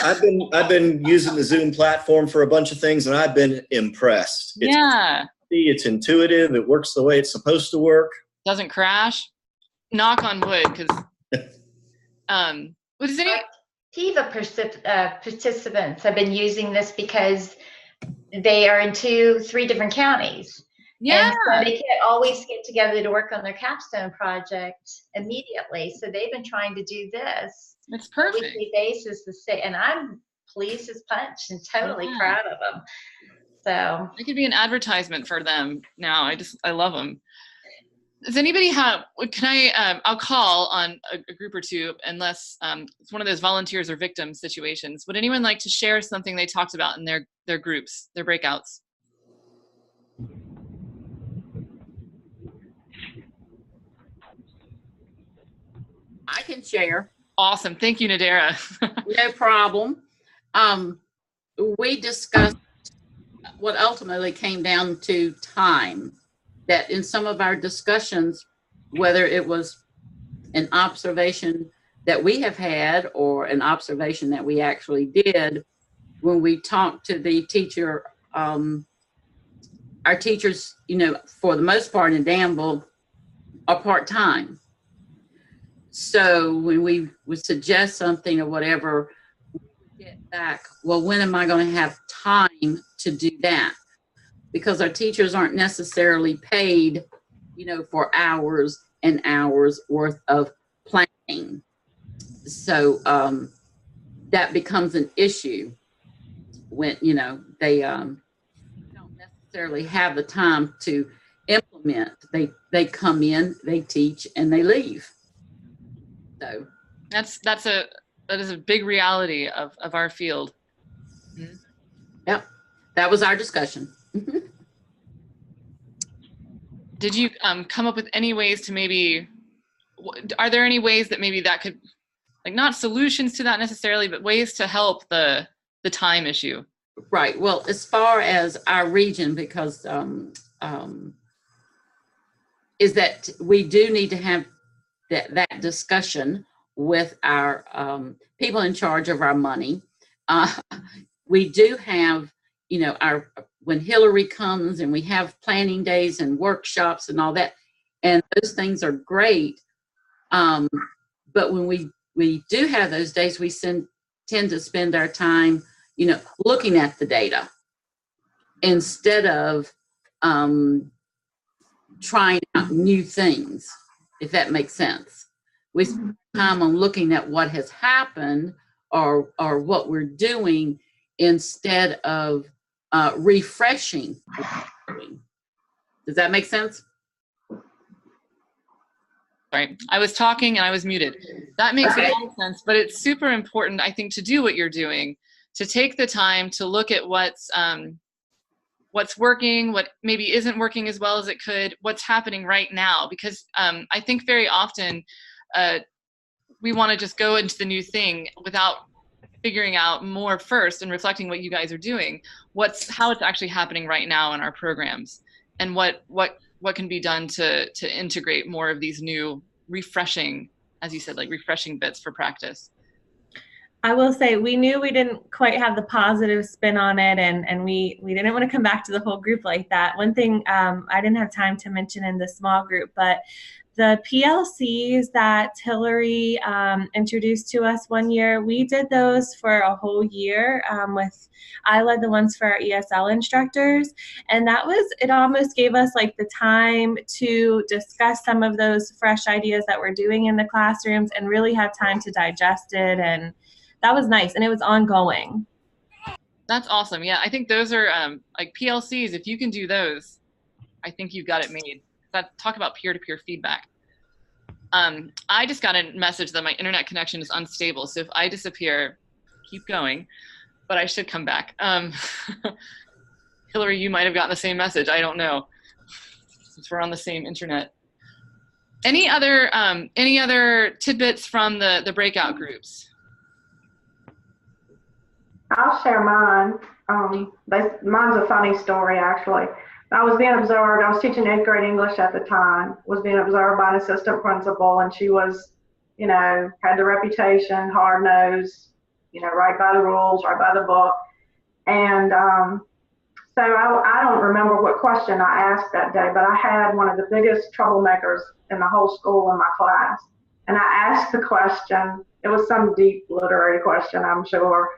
I've been using the Zoom platform for a bunch of things, and I've been impressed. It's intuitive. It works the way it's supposed to work. Doesn't crash. Knock on wood, because what is it? TIVA participants have been using this because they are in 2-3 different counties. Yeah. And so they can't always get together to work on their capstone project immediately. So they've been trying to do this. It's perfect. On a weekly basis to say, and I'm pleased as punch and totally proud of them. So it could be an advertisement for them now. I love them. Does anybody have, I'll call on a group or two, unless it's one of those volunteers or victims situations. Would anyone like to share something they talked about in their groups, their breakouts? I can share. Awesome. Thank you, Nadera. No problem. We discussed what ultimately came down to time. That in some of our discussions, whether it was an observation that we have had or an observation that we actually did, when we talked to the teacher, our teachers, for the most part in Danville, are part-time. So when we would suggest something or whatever, get back, well, when am I going to have time to do that? Because our teachers aren't necessarily paid, for hours and hours worth of planning. So that becomes an issue when, they don't necessarily have the time to implement. They come in, they teach, and they leave. So that is a big reality of our field. Mm-hmm. Yep, that was our discussion. Did you come up with any ways to maybe, are there any ways that maybe that could, like, not solutions to that necessarily, but ways to help the time issue? Right. Well, as far as our region, because is that we do need to have that discussion with our people in charge of our money. We do have, when Hillary comes and we have planning days and workshops and all that, and those things are great. But when we do have those days, we tend to spend our time, looking at the data instead of trying out new things, if that makes sense. We spend time on looking at what has happened or what we're doing instead of refreshing what we're doing. Does that make sense? Sorry, I was talking and I was muted. That makes a lot of sense, but it's super important, I think, to do what you're doing, to take the time to look at what's working, what maybe isn't working as well as it could, what's happening right now. Because I think very often we want to just go into the new thing without figuring out more first and reflecting what you guys are doing, how it's actually happening right now in our programs, and what can be done to integrate more of these new refreshing, as you said, like refreshing bits for practice. I will say we knew we didn't quite have the positive spin on it, and we didn't want to come back to the whole group like that. One thing I didn't have time to mention in the small group, but the PLCs that Hillary introduced to us one year, we did those for a whole year. I led the ones for our ESL instructors, and it almost gave us like the time to discuss some of those fresh ideas that we're doing in the classrooms and really have time to digest it, and that was nice, and it was ongoing. That's awesome. Yeah, I think those are like PLCs. If you can do those, I think you've got it made. Talk about peer-to-peer feedback. I just got a message that my internet connection is unstable. So if I disappear, keep going, but I should come back. Hillary, you might have gotten the same message. I don't know, since we're on the same internet. Any other tidbits from the breakout groups? I'll share mine. Mine's a funny story, actually. I was being observed. I was teaching 8th grade English at the time. Was being observed by an assistant principal, and she was, had the reputation, hard nosed, right by the rules, right by the book. And so I don't remember what question I asked that day, but I had one of the biggest troublemakers in the whole school in my class. And I asked the question. It was some deep literary question, I'm sure.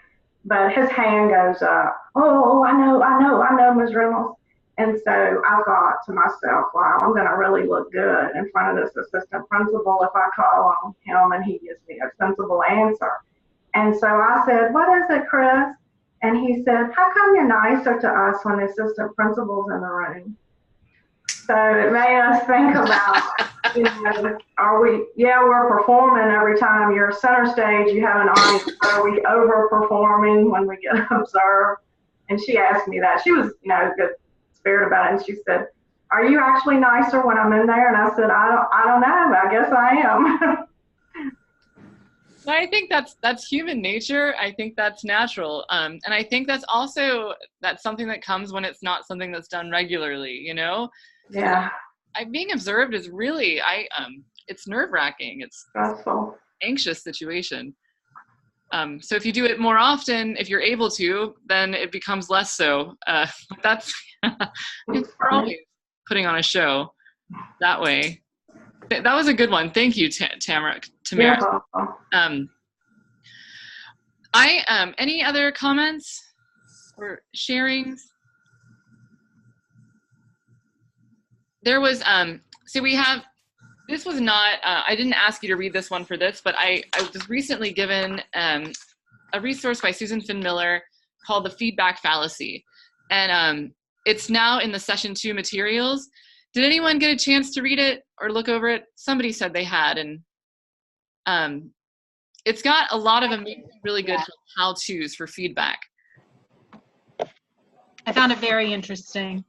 But his hand goes up. Oh, I know, Ms. Reynolds. And so I thought to myself, wow, I'm going to really look good in front of this assistant principal if I call on him and he gives me a sensible answer. And so I said, what is it, Chris? And he said, how come you're nicer to us when the assistant principal's in the room? So it made us think about, we're performing every time you're center stage, you have an audience. Are we overperforming when we get observed? And she asked me that. She was, good spirit about it. And she said, are you actually nicer when I'm in there? And I said, I don't know. I guess I am. I think that's human nature. I think that's natural. And I think that's something that comes when it's not something that's done regularly, Yeah. Being observed is really, it's nerve-wracking. It's stressful, anxious situation. So if you do it more often, if you're able to, then it becomes less so. That's we're always putting on a show that way. That was a good one. Thank you, Tamara. Any other comments or sharings? There was, so we have, this was not, I didn't ask you to read this one for this, but I was recently given a resource by Susan Finn Miller called The Feedback Fallacy. And it's now in the session 2 materials. Did anyone get a chance to read it or look over it? Somebody said they had, and it's got a lot of amazing, really good how-tos for feedback. I found it very interesting.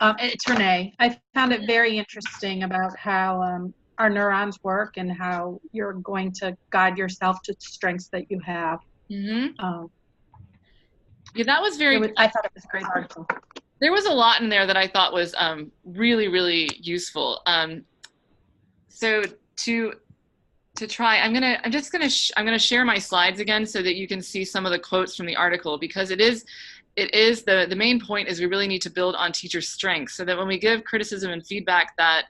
It's Renee. I found it very interesting about how our neurons work and how you're going to guide yourself to strengths that you have. Mm-hmm. Yeah, that was very. I thought it was a great article. There was a lot in there that I thought was really, really useful. So to try, I'm gonna share my slides again so that you can see some of the quotes from the article, because it is the main point is we really need to build on teachers' strengths so that when we give criticism and feedback that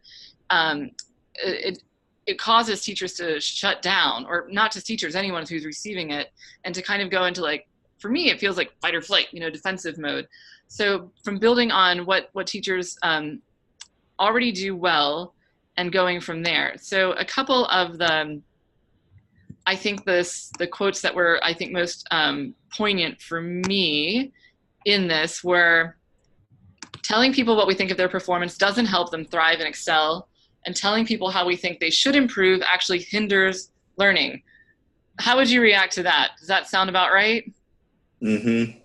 it causes teachers to shut down, or not just teachers, anyone who's receiving it, and to kind of go into, like, for me, it feels like fight or flight, defensive mode. So from building on what teachers already do well and going from there. So a couple of the quotes that were, I think, most poignant for me in this were: telling people what we think of their performance doesn't help them thrive and excel, and telling people how we think they should improve actually hinders learning. How would you react to that? Does that sound about right? Mm-hmm.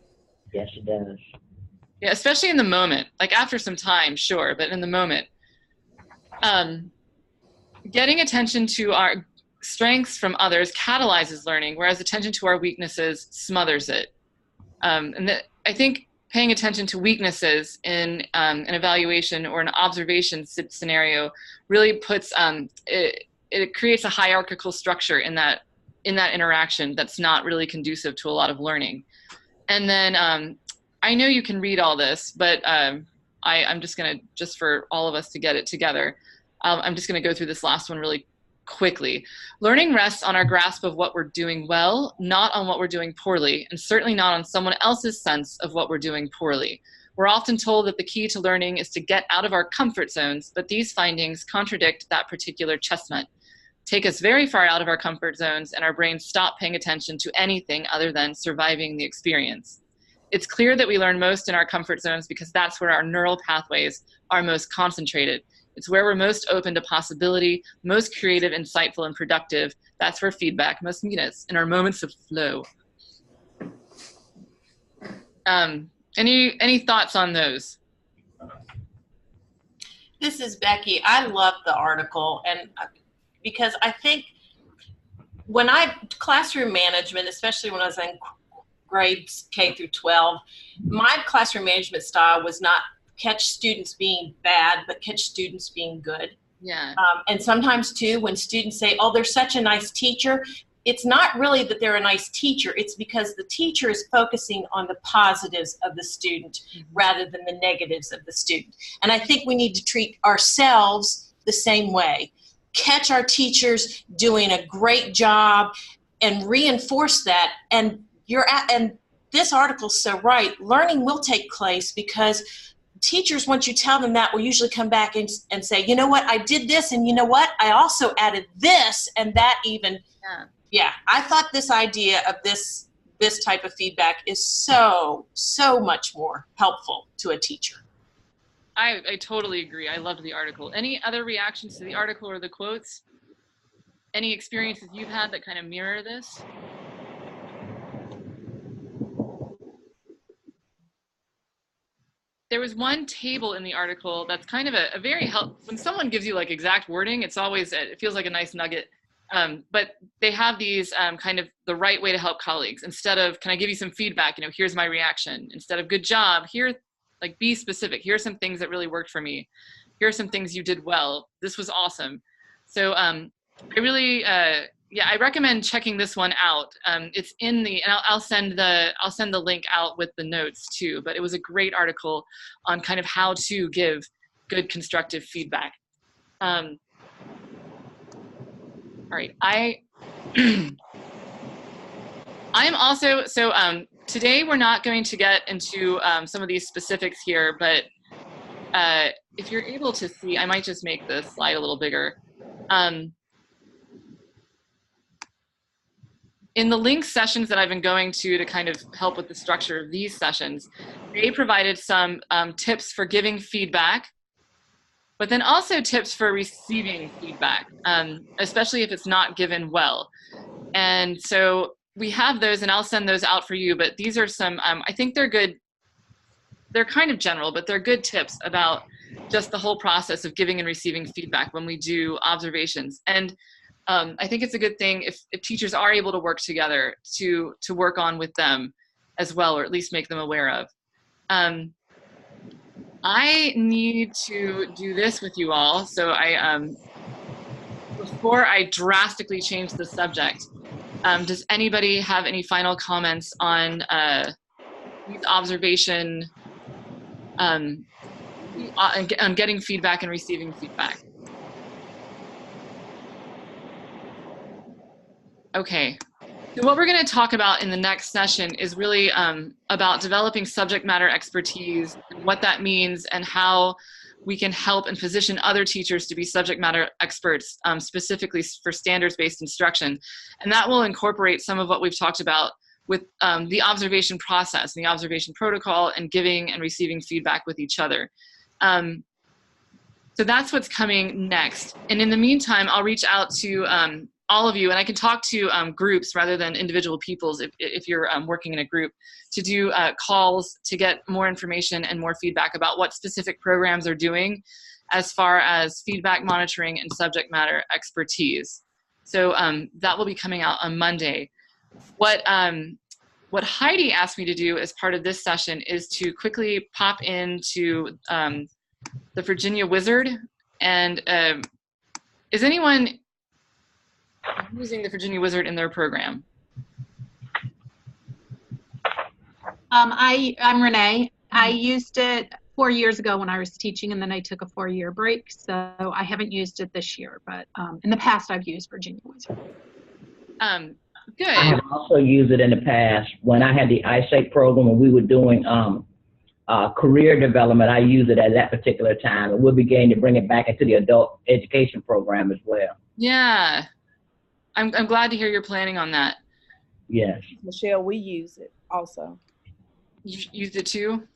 Yes, it does. Yeah, especially in the moment. Like after some time, sure, but in the moment. Getting attention to our strengths from others catalyzes learning, whereas attention to our weaknesses smothers it. I think paying attention to weaknesses in an evaluation or an observation scenario really puts, it creates a hierarchical structure in that interaction that's not really conducive to a lot of learning. And then I know you can read all this, but I'm just gonna, just for all of us to get it together, I'm just gonna go through this last one really quickly. Learning rests on our grasp of what we're doing well, not on what we're doing poorly, and certainly not on someone else's sense of what we're doing poorly. We're often told that the key to learning is to get out of our comfort zones, but these findings contradict that particular chestnut. Take us very far out of our comfort zones, and our brains stop paying attention to anything other than surviving the experience. It's clear that we learn most in our comfort zones because that's where our neural pathways are most concentrated. It's where we're most open to possibility, most creative, insightful, and productive. That's where feedback must meet us, in our moments of flow. Any thoughts on those? This is Becky. I love the article, and because I think when classroom management, especially when I was in grades K through 12, my classroom management style was not catch students being bad, but catch students being good. Yeah. And sometimes too, when students say, oh, they're such a nice teacher, it's not really that they're a nice teacher. It's because the teacher is focusing on the positives of the student rather than the negatives of the student. And I think we need to treat ourselves the same way. Catch our teachers doing a great job and reinforce that. And this article's so right. Learning will take place because teachers, once you tell them that, will usually come back and say, you know what, I did this, and you know what, I also added this, and that even, yeah, I thought this idea of this type of feedback is so much more helpful to a teacher. I totally agree. I loved the article. Any other reactions to the article or the quotes? Any experiences you've had that kind of mirror this? There was one table in the article that's kind of a very helpful. When someone gives you like exact wording, it feels like a nice nugget. But they have these kind of the right way to help colleagues. Instead of, can I give you some feedback? Here's my reaction. Instead of good job, here, like, be specific. Here are some things that really worked for me. Here are some things you did well. This was awesome. So I really, I recommend checking this one out. It's in the, and I'll send the link out with the notes too, but it was a great article on kind of how to give good constructive feedback. All right, I'm also, so today we're not going to get into some of these specifics here, but if you're able to see, I might just make the slide a little bigger. In the link sessions that I've been going to kind of help with the structure of these sessions, they provided some tips for giving feedback, but then also tips for receiving feedback, especially if it's not given well. And so we have those, and I'll send those out for you, but these are some, I think they're good. They're kind of general, but they're good tips about just the whole process of giving and receiving feedback when we do observations. And I think it's a good thing if teachers are able to work together to work on with them as well, or at least make them aware of. I need to do this with you all. So before I drastically change the subject, does anybody have any final comments on these observation, on getting feedback and receiving feedback? Okay, so what we're going to talk about in the next session is really about developing subject matter expertise, what that means, and how we can help and position other teachers to be subject matter experts, specifically for standards-based instruction. And that will incorporate some of what we've talked about with the observation process and the observation protocol and giving and receiving feedback with each other. So that's what's coming next. And in the meantime, I'll reach out to all of you, and I can talk to groups rather than individual peoples if you're working in a group, to do calls to get more information and more feedback about what specific programs are doing as far as feedback monitoring and subject matter expertise. So that will be coming out on Monday. What Heidi asked me to do as part of this session is to quickly pop into the Virginia Wizard. And is anyone using the Virginia Wizard in their program? I'm Renee. I used it 4 years ago when I was teaching, and then I took a 4-year break. So I haven't used it this year, but in the past I've used Virginia Wizard. Good. I have also used it in the past when I had the ISAPE program and we were doing career development. I used it at that particular time, and we're beginning to bring it back into the adult education program as well. Yeah. I'm glad to hear you're planning on that. Yes. Michelle, we use it also. You've used it too?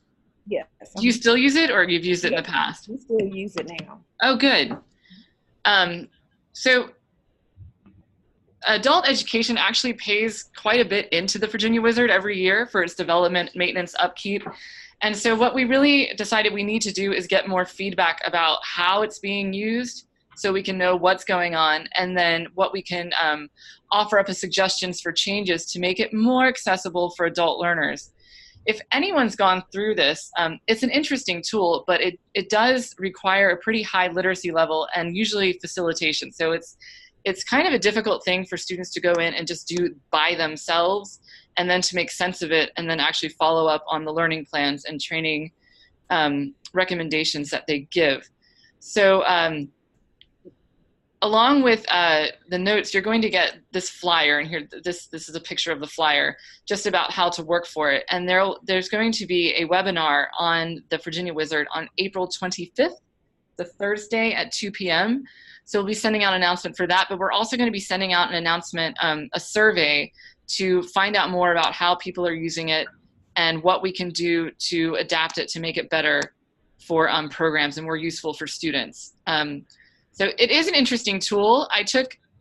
Yes. Do you still use it, or you've used it in the past? We still use it now. Oh, good. So adult education actually pays quite a bit into the Virginia Wizard every year for its development, maintenance, upkeep. And so what we really decided we need to do is get more feedback about how it's being used, so we can know what's going on, and then what we can offer up as suggestions for changes to make it more accessible for adult learners. If anyone's gone through this, it's an interesting tool, but it does require a pretty high literacy level and usually facilitation. So it's kind of a difficult thing for students to go in and just do by themselves, and then to make sense of it, and then actually follow up on the learning plans and training recommendations that they give. So along with the notes, you're going to get this flyer, and here, this is a picture of the flyer, just about how to work for it. And there's going to be a webinar on the Virginia Wizard on April 25th, the Thursday at 2 p.m. So we'll be sending out an announcement for that, but we're also going to be sending out an announcement, a survey, to find out more about how people are using it and what we can do to adapt it to make it better for programs and more useful for students. So it is an interesting tool.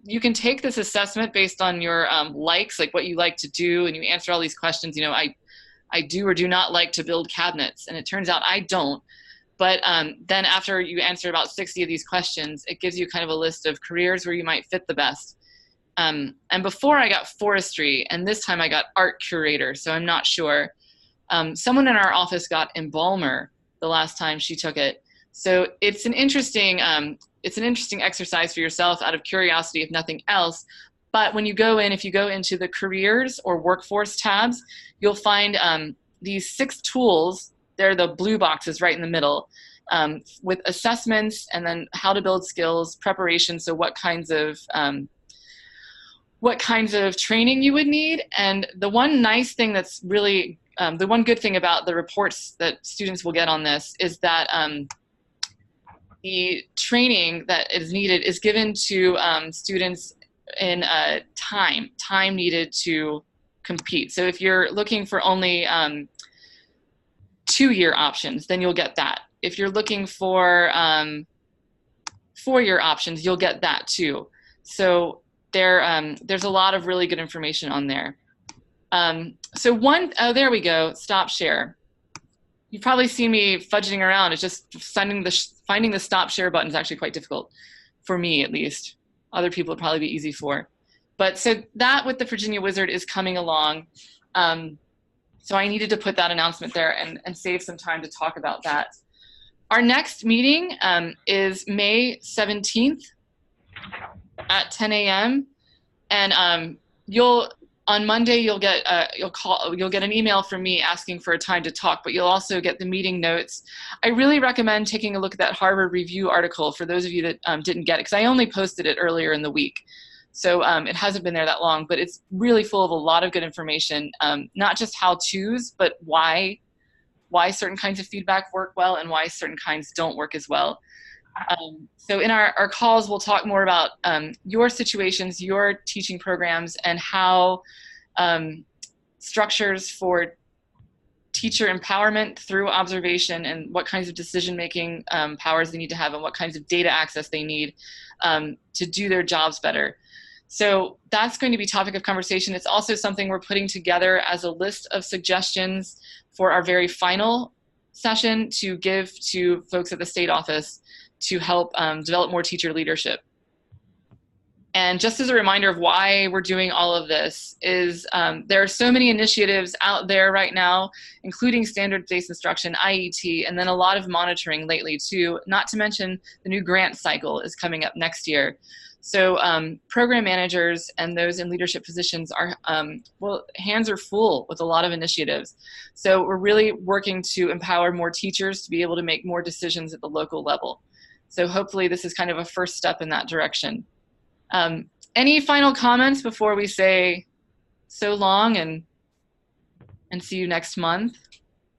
You can take this assessment based on your likes, like what you like to do, and you answer all these questions. You know, I do or do not like to build cabinets, and it turns out I don't. But then after you answer about 60 of these questions, it gives you kind of a list of careers where you might fit the best. And before I got forestry, and this time I got art curator, so I'm not sure. Someone in our office got embalmer the last time she took it. So it's an interesting exercise for yourself out of curiosity, if nothing else. But when you go in, if you go into the careers or workforce tabs, you'll find these 6 tools. They're the blue boxes right in the middle, with assessments, and then how to build skills, preparation. So what kinds of what kinds of training you would need. And the one nice thing that's really, the one good thing about the reports that students will get on this is that the training that is needed is given to students in time needed to compete. So if you're looking for only 2-year options, then you'll get that. If you're looking for 4-year options, you'll get that too. So there's a lot of really good information on there. There we go, stop share. You've probably seen me fudging around. It's just finding the stop share button is actually quite difficult for me, at least. Other people would probably be easy for. But so that with the Virginia Wizard is coming along. So I needed to put that announcement there and save some time to talk about that. Our next meeting is May 17th at 10 a.m. And on Monday, you'll get an email from me asking for a time to talk, but you'll also get the meeting notes. I really recommend taking a look at that Harvard Review article for those of you that didn't get it, because I only posted it earlier in the week. So it hasn't been there that long, but it's really full of a lot of good information, not just how-tos, but why certain kinds of feedback work well and why certain kinds don't work as well. So in our calls, we'll talk more about your situations, your teaching programs, and how structures for teacher empowerment through observation and what kinds of decision-making powers they need to have and what kinds of data access they need to do their jobs better. So that's going to be topic of conversation. It's also something we're putting together as a list of suggestions for our very final session to give to folks at the state office to help develop more teacher leadership. And just as a reminder of why we're doing all of this is there are so many initiatives out there right now, including standards-based instruction, IET, and then a lot of monitoring lately too, not to mention the new grant cycle is coming up next year. So program managers and those in leadership positions are, hands are full with a lot of initiatives. So we're really working to empower more teachers to be able to make more decisions at the local level. So hopefully this is kind of a first step in that direction. Any final comments before we say so long and see you next month?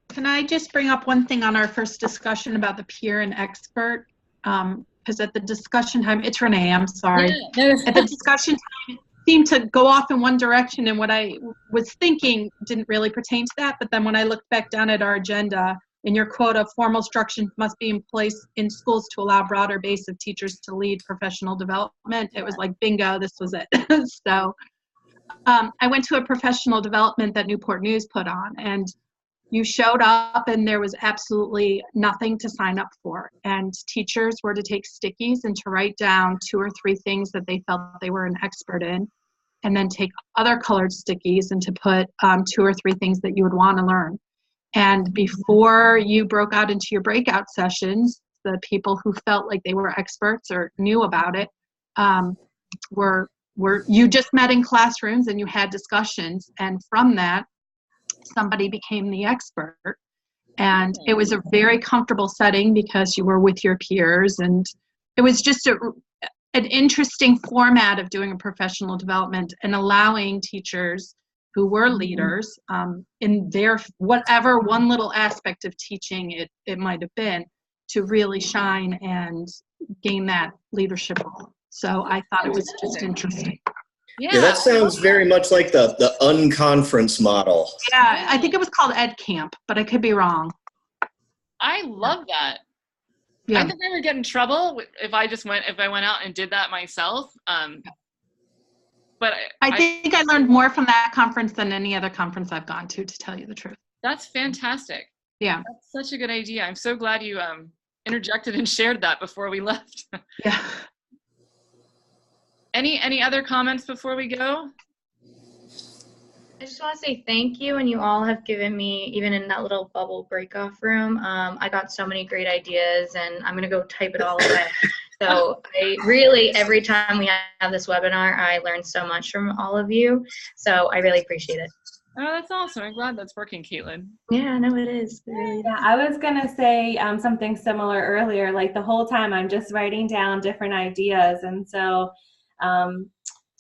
Can I just bring up one thing on our first discussion about the peer and expert? Because at the discussion time, it's Renee, I'm sorry. Yeah, at the discussion time, it seemed to go off in one direction, and what I was thinking didn't really pertain to that. But then when I looked back down at our agenda, in your quote of formal instruction must be in place in schools to allow broader base of teachers to lead professional development, it was like, bingo, this was it. So I went to a professional development that Newport News put on, and you showed up and there was absolutely nothing to sign up for. And teachers were to take stickies and to write down 2 or 3 things that they felt they were an expert in, and then take other colored stickies and to put 2 or 3 things that you would want to learn. And before you broke out into your breakout sessions, the people who felt like they were experts or knew about it you just met in classrooms and you had discussions, and from that, somebody became the expert. And it was a very comfortable setting because you were with your peers, and it was just an interesting format of doing a professional development and allowing teachers who were leaders in their whatever one little aspect of teaching it might have been, to really shine and gain that leadership role. So I thought it was just interesting. Yeah, that sounds very much like the unconference model. Yeah, I think it was called Ed Camp, but I could be wrong. I love that. Yeah. I think I would get in trouble if I went out and did that myself. But I think I learned more from that conference than any other conference I've gone to tell you the truth. That's fantastic. Yeah. That's such a good idea. I'm so glad you interjected and shared that before we left. Yeah. Any other comments before we go? I just want to say thank you, and you all have given me, even in that little bubble break-off room, I got so many great ideas, and I'm going to go type it all away. So I really, every time we have this webinar, I learn so much from all of you. So I really appreciate it. Oh, that's awesome. I'm glad that's working, Caitlin. Yeah, no, it is. It really is. Yeah, I was going to say something similar earlier. Like the whole time I'm just writing down different ideas. And so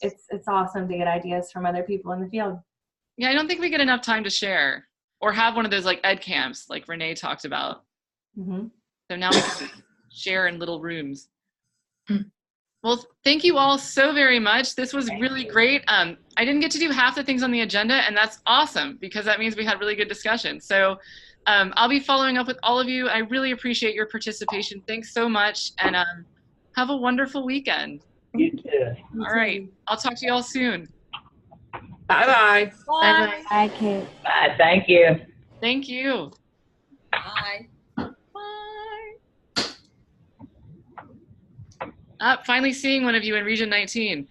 it's awesome to get ideas from other people in the field. Yeah, I don't think we get enough time to share or have one of those like ed camps like Renee talked about. Mm-hmm. So now we can share in little rooms. Well, thank you all so very much. This was really great. I didn't get to do half the things on the agenda, and that's awesome because that means we had really good discussion. So I'll be following up with all of you. I really appreciate your participation. Thanks so much, and have a wonderful weekend. You too. All right. I'll talk to you all soon. Bye-bye. Bye-bye. Bye, Kate. Bye. Thank you. Thank you. Bye. Finally seeing one of you in Region 19.